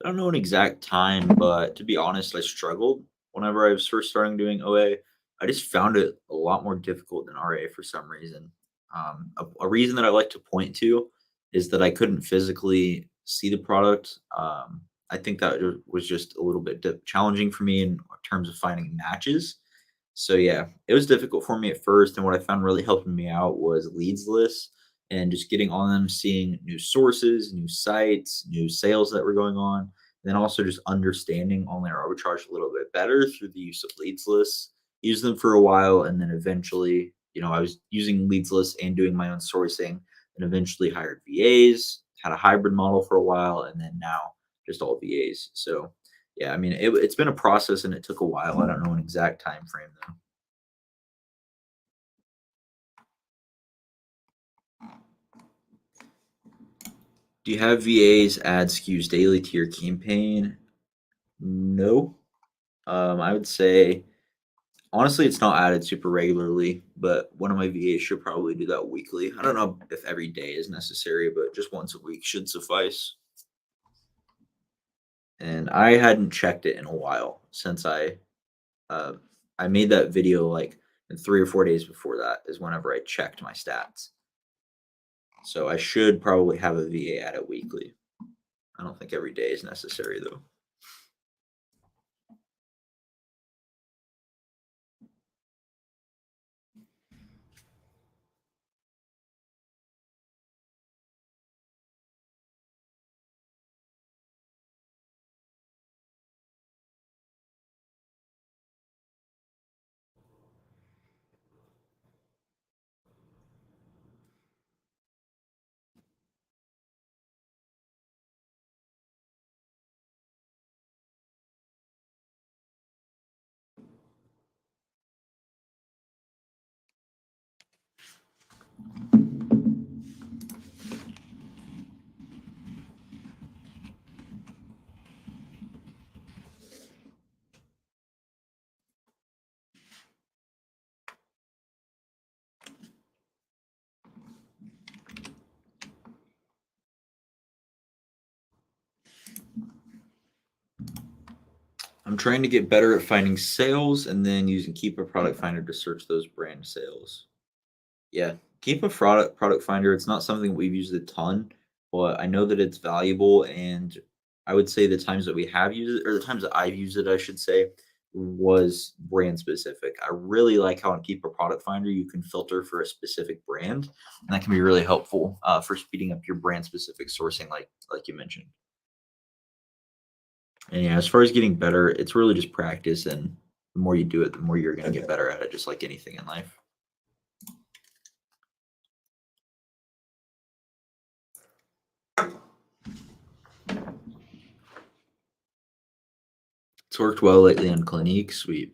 I don't know an exact time, but to be honest, I struggled whenever I was first starting doing OA. I just found it a lot more difficult than RA for some reason. A reason that I like to point to is that I couldn't physically see the product. I think that was just a little bit challenging for me in terms of finding matches. So yeah, it was difficult for me at first, and what I found really helping me out was leads lists and just getting on them, seeing new sources, new sites, new sales that were going on, and then also just understanding online arbitrage a little bit better through the use of leads lists. Use them for a while, and then eventually, I was using leads lists and doing my own sourcing, and eventually hired VAs, had a hybrid model for a while, and then now just all VAs. So yeah, I mean, it's been a process and it took a while. I don't know an exact time frame though. Do you have VAs add SKUs daily to your campaign? No. I would say honestly, it's not added super regularly, but one of my VAs should probably do that weekly. I don't know if every day is necessary, but just once a week should suffice. And I hadn't checked it in a while since uh, I made that video like in 3 or 4 days before that is whenever I checked my stats. So I should probably have a VA at it weekly. I don't think every day is necessary though. I'm trying to get better at finding sales and then using Keep a Product Finder to search those brand sales. Yeah, Keep a product finder. It's not something we've used a ton, but I know that it's valuable. And I would say the times that we have used it, or the times that I've used it, I should say, was brand specific. I really like how on Keep a Product Finder you can filter for a specific brand, and that can be really helpful for speeding up your brand specific sourcing, like you mentioned. And yeah, as far as getting better, it's really just practice, and the more you do it, the more you're going to get better at it, just like anything in life. It's worked well lately on Clinique. Sweet.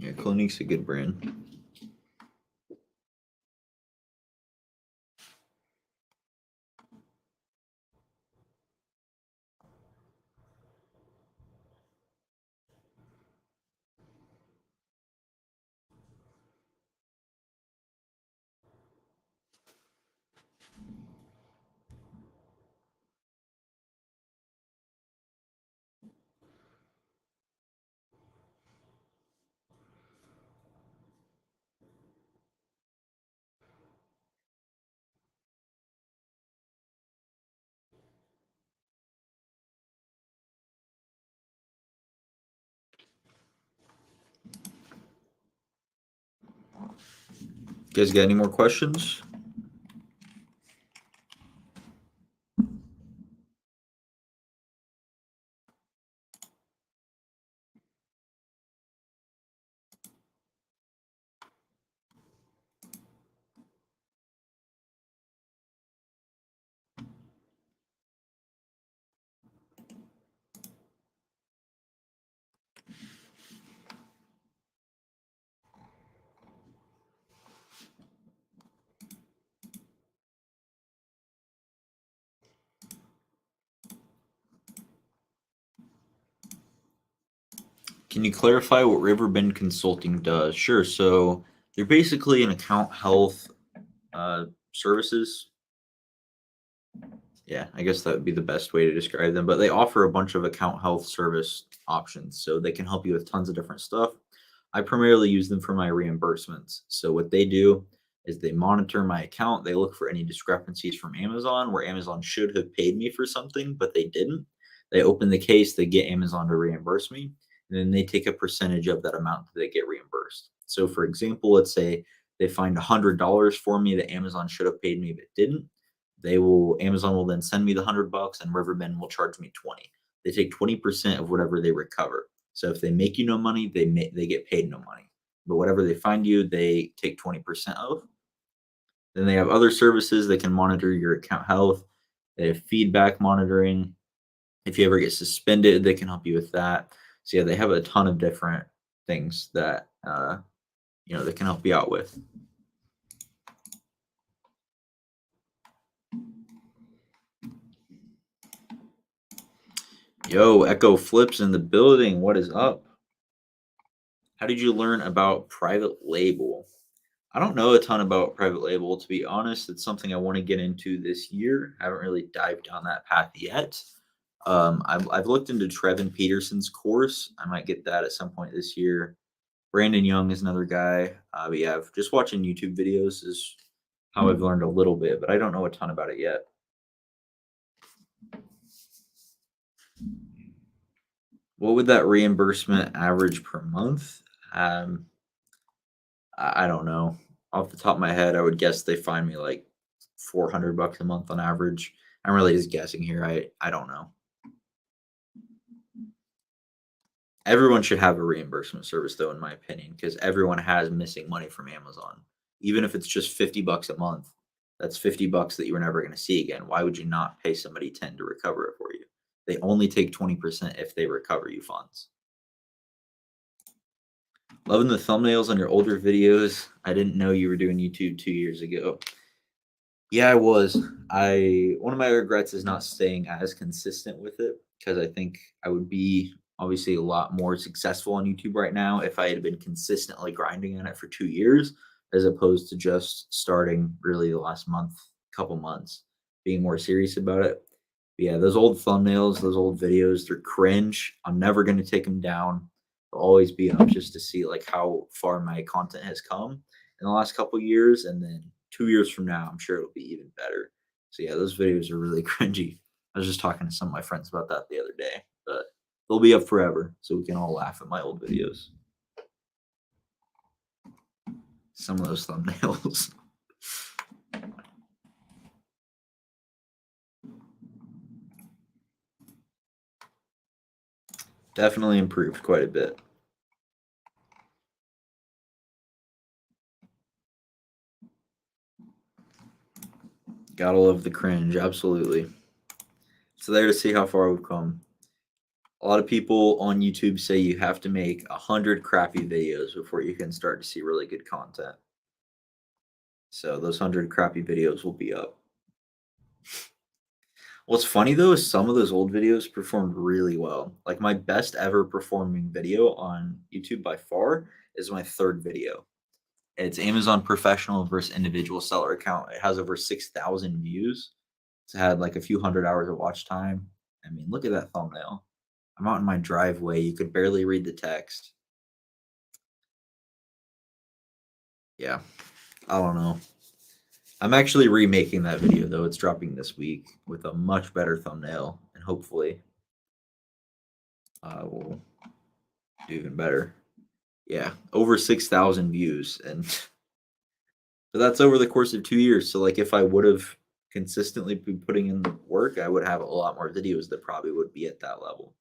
Yeah, Clinique's a good brand. You guys got any more questions? Can you clarify what Riverbend Consulting does? Sure. So they're basically an account health services. Yeah, I guess that would be the best way to describe them. But they offer a bunch of account health service options, so they can help you with tons of different stuff. I primarily use them for my reimbursements. So what they do is they monitor my account. They look for any discrepancies from Amazon where Amazon should have paid me for something, but they didn't. They open the case, they get Amazon to reimburse me, and then they take a percentage of that amount that they get reimbursed. So for example, let's say they find $100 for me that Amazon should have paid me but didn't. Amazon will then send me the $100 and Riverbend will charge me 20. They take 20% of whatever they recover. So if they make you no money, they get paid no money. But whatever they find you, they take 20% of. Then they have other services that can monitor your account health. They have feedback monitoring. If you ever get suspended, they can help you with that. So yeah, they have a ton of different things that they can help you out with. Yo, Echo Flips in the building. What is up? How did you learn about private label? I don't know a ton about private label, to be honest. It's something I want to get into this year. I haven't really dived down that path yet. I've looked into Trevin Peterson's course. I might get that at some point this year. Brandon Young is another guy. But yeah, just watching YouTube videos is how I've learned a little bit, but I don't know a ton about it yet. What would that reimbursement average per month? Um, I don't know. Off the top of my head, I would guess they find me like $400 a month on average. I'm really just guessing here. I don't know. Everyone should have a reimbursement service though, in my opinion, because everyone has missing money from Amazon. Even if it's just $50 a month, that's $50 that you were never going to see again. Why would you not pay somebody 10 to recover it for you? They only take 20% if they recover you funds. Loving the thumbnails on your older videos. I didn't know you were doing YouTube 2 years ago. Yeah, I was. I One of my regrets is not staying as consistent with it because I think I would be obviously a lot more successful on YouTube right now if I had been consistently grinding on it for 2 years, as opposed to just starting really the last couple months, being more serious about it. But yeah, those old thumbnails, those old videos, they're cringe. I'm never going to take them down. They'll always be up just to see like how far my content has come in the last couple years, and then 2 years from now, I'm sure it'll be even better. So yeah, those videos are really cringy. I was just talking to some of my friends about that the other day, but they'll be up forever, so we can all laugh at my old videos. Some of those thumbnails. Definitely improved quite a bit. Gotta love the cringe, absolutely. So there to see how far we've come. A lot of people on YouTube say you have to make 100 crappy videos before you can start to see really good content. So those 100 crappy videos will be up. What's funny though is some of those old videos performed really well. Like my best ever performing video on YouTube by far is my third video. It's Amazon professional versus individual seller account. It has over 6,000 views. It's had like a few hundred hours of watch time. I mean, look at that thumbnail. I'm out in my driveway. You could barely read the text. Yeah, I don't know. I'm actually remaking that video though. It's dropping this week with a much better thumbnail, and hopefully I will do even better. Yeah, over 6,000 views, and but that's over the course of 2 years. So like, if I would have consistently been putting in the work, I would have a lot more videos that probably would be at that level.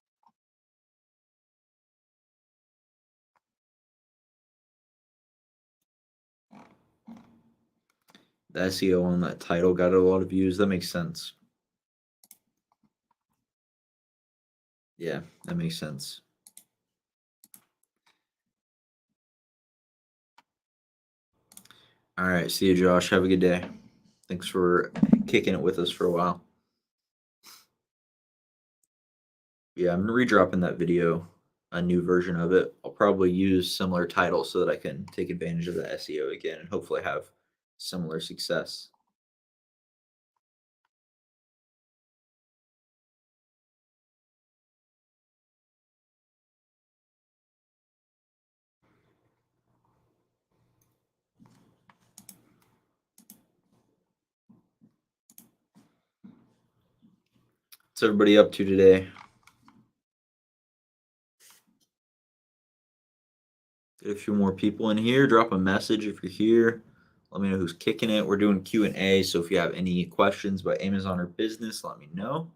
The SEO on that title got a lot of views. That makes sense. Yeah, that makes sense. All right, see you, Josh. Have a good day. Thanks for kicking it with us for a while. Yeah, I'm redropping that video, a new version of it. I'll probably use similar titles so that I can take advantage of the SEO again and hopefully have similar success. What's everybody up to today? Get a few more people in here. Drop a message if you're here. Let me know who's kicking it. We're doing Q&A, so if you have any questions about Amazon or business, let me know.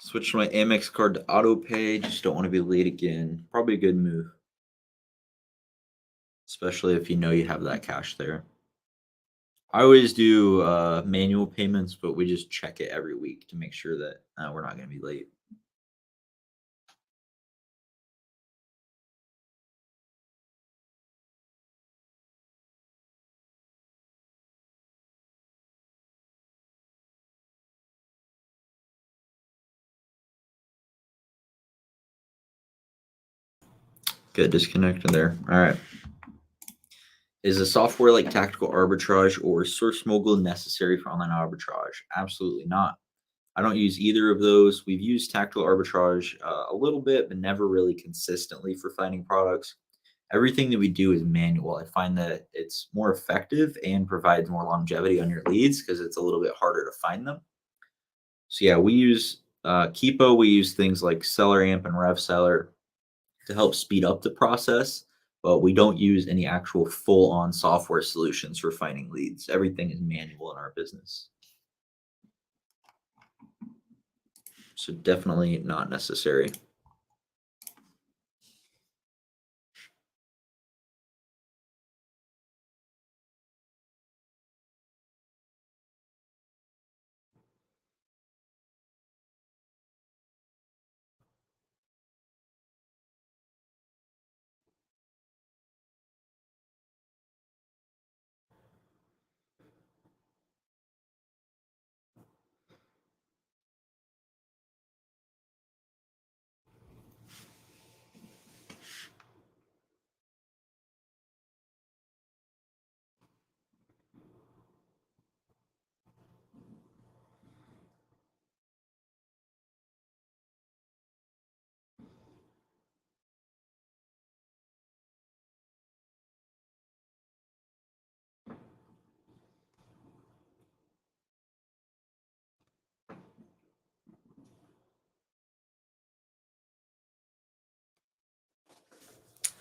Switch my Amex card to auto pay. Just don't want to be late again. Probably a good move, especially if you know you have that cash there. I always do manual payments, but we just check it every week to make sure that we're not going to be late. Get disconnected there. All right. Is a software like Tactical Arbitrage or Source Mogul necessary for online arbitrage? Absolutely not. I don't use either of those. We've used Tactical Arbitrage a little bit, but never really consistently for finding products. everything that we do is manual. I find that it's more effective and provides more longevity on your leads because it's a little bit harder to find them. So yeah, we use Keepo. We use things like SellerAmp and RevSeller to help speed up the process, but we don't use any actual full-on software solutions for finding leads. Everything is manual in our business. So definitely not necessary.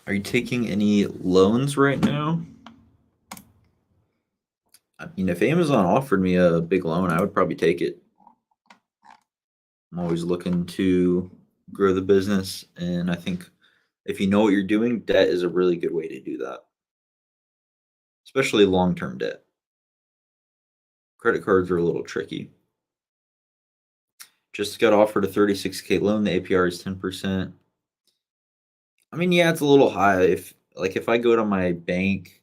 Are you taking any loans right now? I mean, if Amazon offered me a big loan, I would probably take it. I'm always looking to grow the business, and I think if you know what you're doing, debt is a really good way to do that, especially long-term debt. Credit cards are a little tricky. Just got offered a 36K loan. The APR is 10%. I mean, yeah, it's a little high. If I go to my bank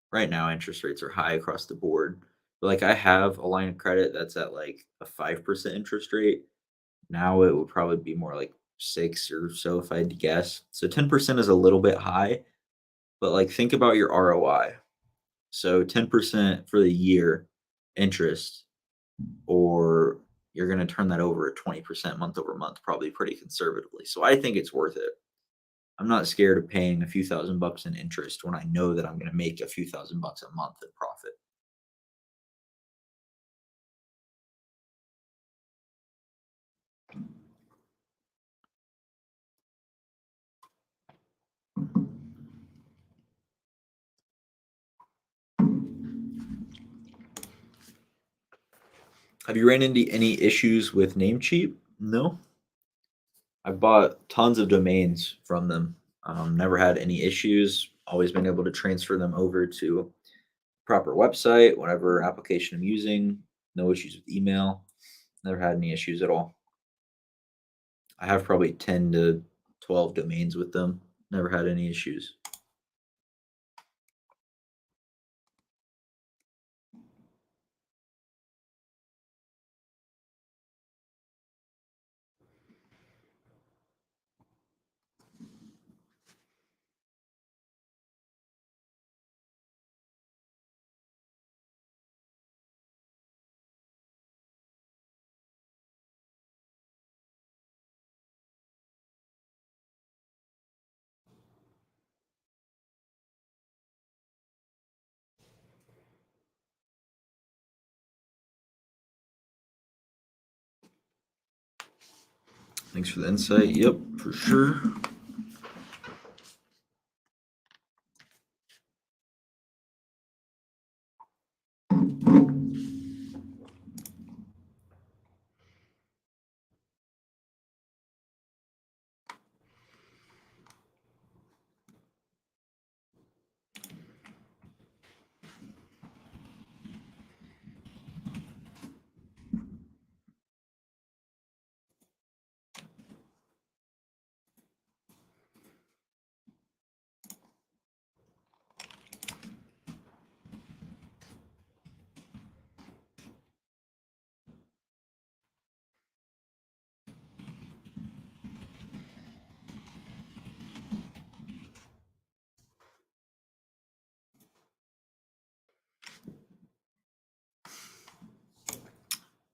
right now, interest rates are high across the board. But like I have a line of credit that's at like a 5% interest rate. Now it would probably be more like 6 or so if I had to guess. So 10% is a little bit high, but like think about your ROI. So 10% for the year interest, or you're going to turn that over at 20% month over month, probably pretty conservatively. So I think it's worth it. I'm not scared of paying a few $1,000s in interest when I know that I'm going to make a few $1,000s a month in profit. Have you ran into any issues with Namecheap? No. I bought tons of domains from them. Never had any issues. Always been able to transfer them over to proper website, whatever application I'm using. No issues with email. Never had any issues at all. I have probably 10 to 12 domains with them. Never had any issues. Thanks for the insight. Yep, for sure.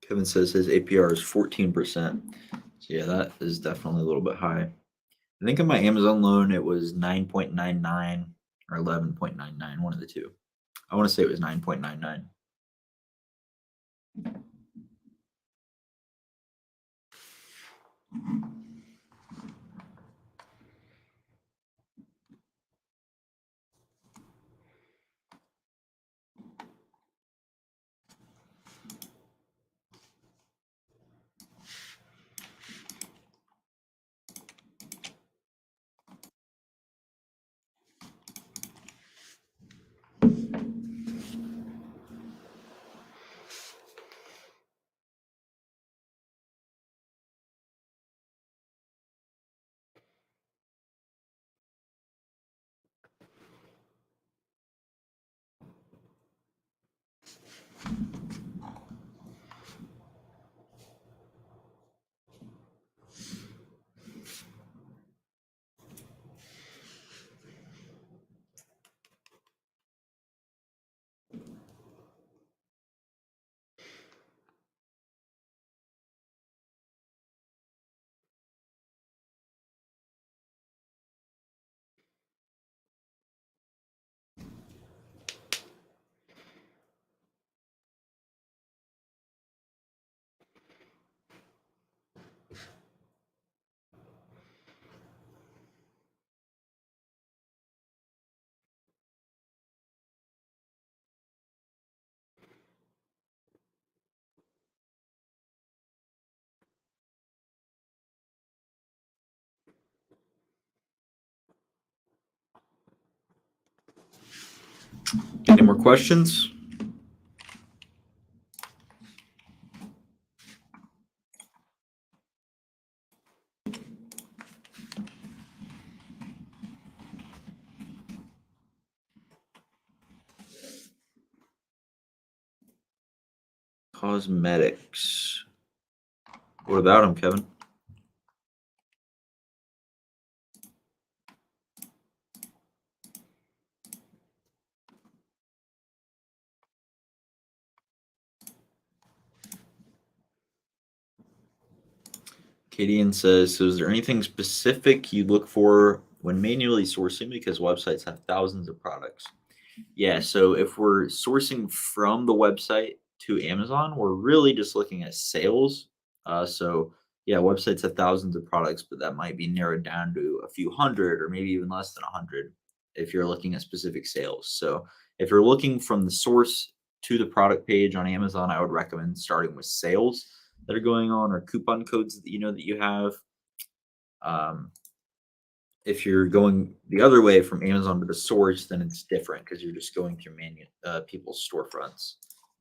Kevin says his APR is 14%. So yeah, that is definitely a little bit high. I think on my Amazon loan it was 9.99 or 11.99, one of the two. I want to say it was 9.99. Any more questions? Cosmetics. What about them, Kevin? Kadian says, so is there anything specific you look for when manually sourcing because websites have thousands of products? Yeah, so if we're sourcing from the website to Amazon, we're really just looking at sales. So yeah, websites have thousands of products, but that might be narrowed down to a few hundred or maybe even less than 100 if you're looking at specific sales. So if you're looking from the source to the product page on Amazon, I would recommend starting with sales that are going on or coupon codes that you know that you have. Um, if you're going the other way from Amazon to the source, then it's different because you're just going through people's storefronts.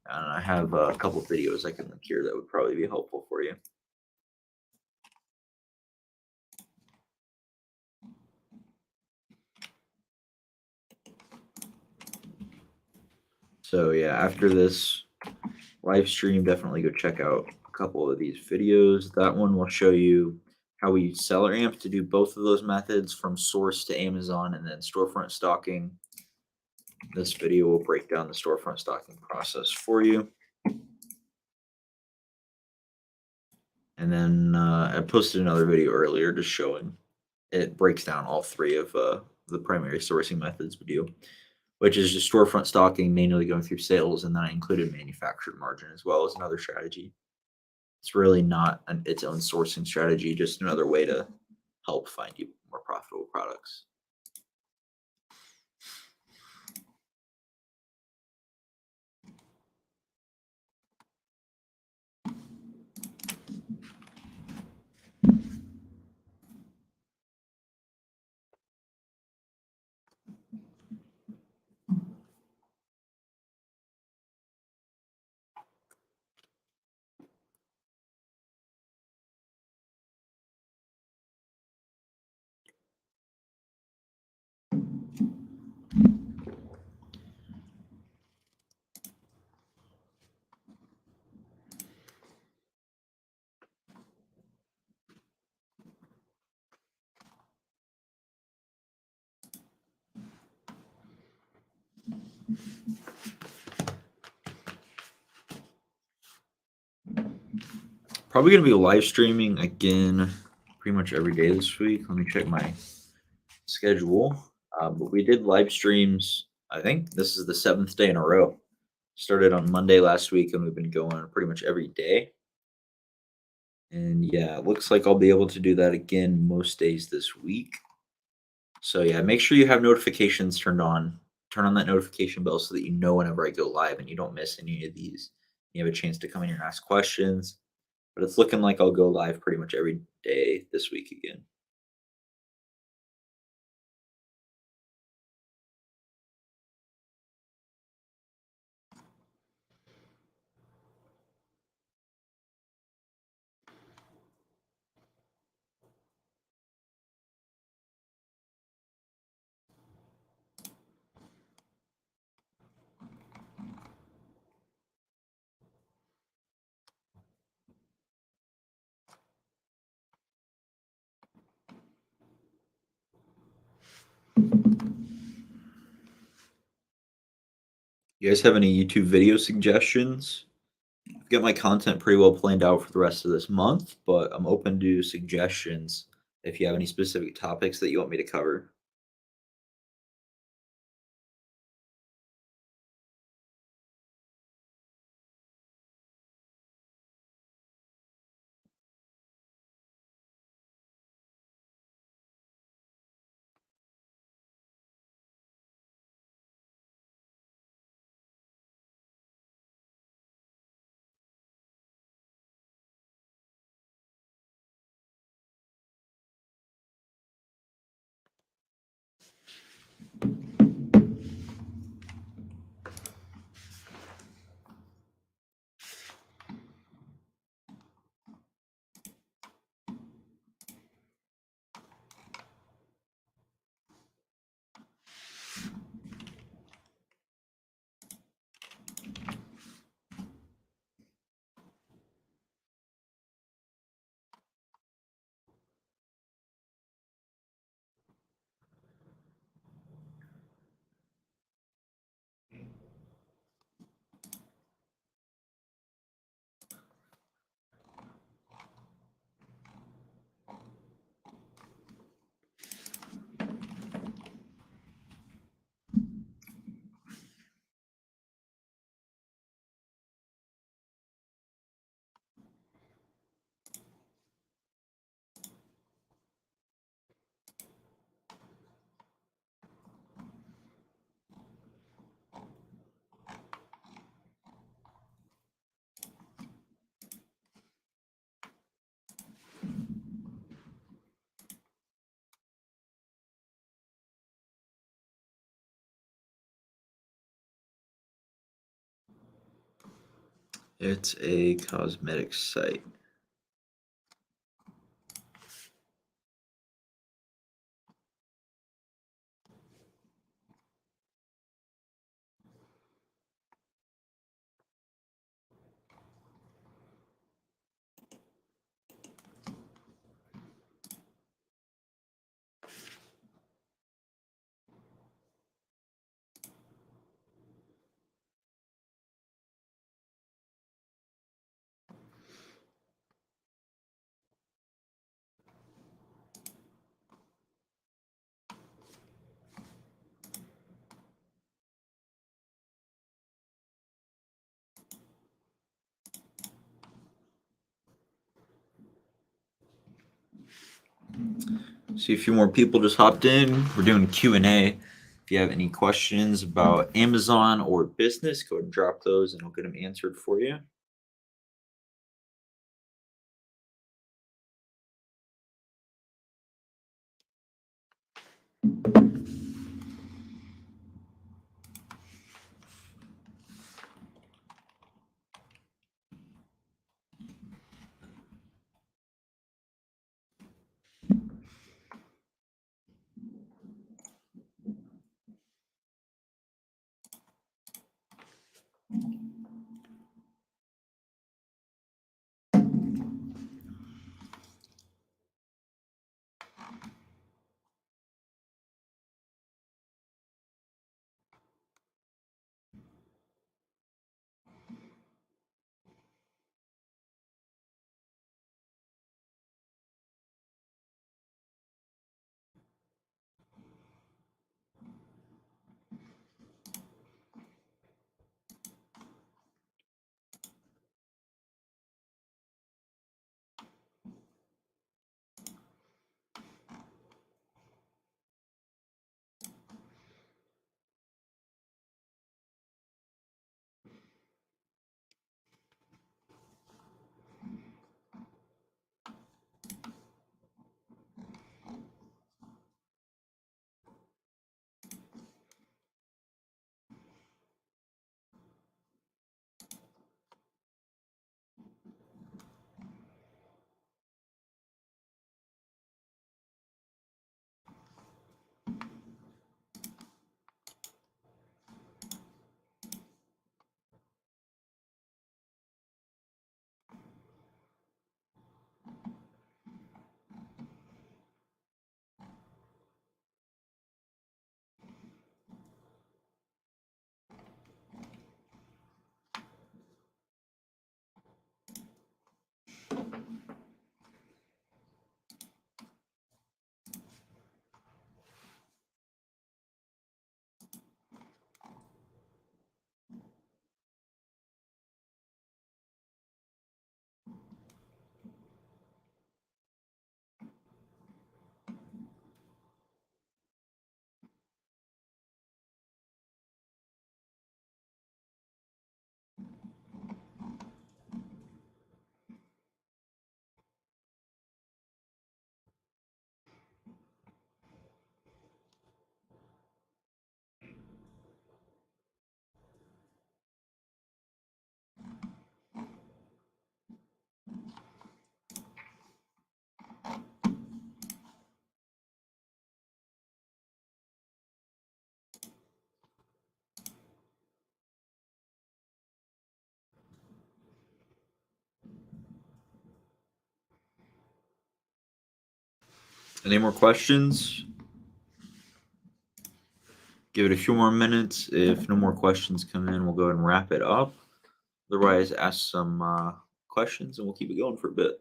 And I have a couple of videos I can link here that would probably be helpful for you. So yeah, after this live stream, definitely go check out a couple of these videos. That one will show you how we use Seller Amp to do both of those methods from source to Amazon and then storefront stocking. This video will break down the storefront stocking process for you. And then I posted another video earlier just showing it breaks down all three of the primary sourcing methods we do, which is just storefront stocking, manually going through sales, and then I included manufactured margin as well as another strategy. It's really not its own sourcing strategy, just another way to help find you more profitable products. Probably going to be live streaming again pretty much every day this week. Let me check my schedule. But we did live streams. I think this is the seventh day in a row. Started on Monday last week, and we've been going pretty much every day. And yeah, it looks like I'll be able to do that again most days this week. So yeah, make sure you have notifications turned on. Turn on that notification bell so that you know whenever I go live and you don't miss any of these. You have a chance to come in here and ask questions. But it's looking like I'll go live pretty much every day this week again. You guys have any YouTube video suggestions? I've got my content pretty well planned out for the rest of this month, but I'm open to suggestions if you have any specific topics that you want me to cover. It's a cosmetic site. See, a few more people just hopped in. We're doing Q&A. If you have any questions about Amazon or business, go ahead and drop those and I'll get them answered for you. Any more questions? Give it a few more minutes. If no more questions come in, we'll go ahead and wrap it up. Otherwise, ask some questions and we'll keep it going for a bit.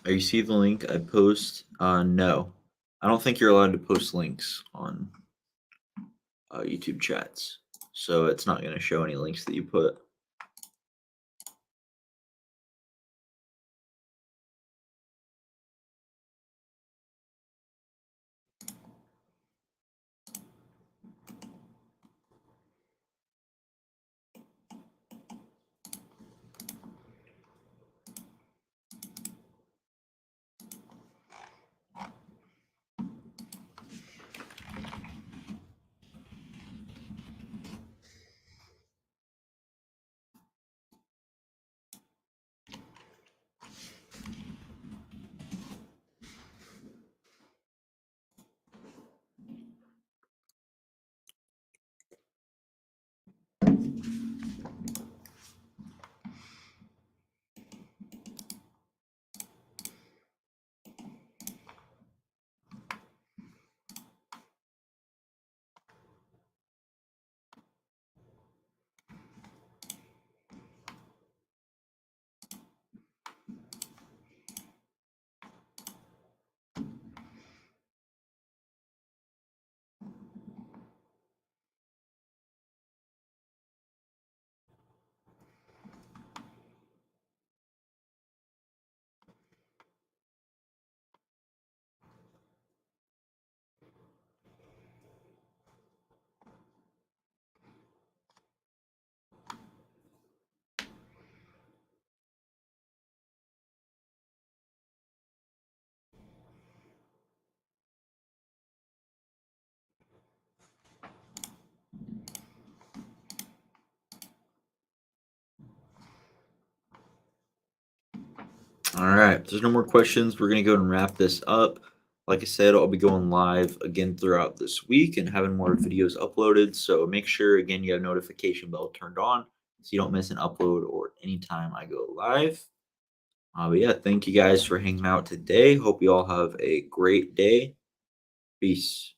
You see the link I post? No. I don't think you're allowed to post links on YouTube chats. So it's not going to show any links that you put. All right. If there's no more questions, we're going to go and wrap this up. Like I said, I'll be going live again throughout this week and having more videos uploaded. So make sure, again, you have notification bell turned on so you don't miss an upload or anytime I go live. But yeah, thank you guys for hanging out today. Hope you all have a great day. Peace.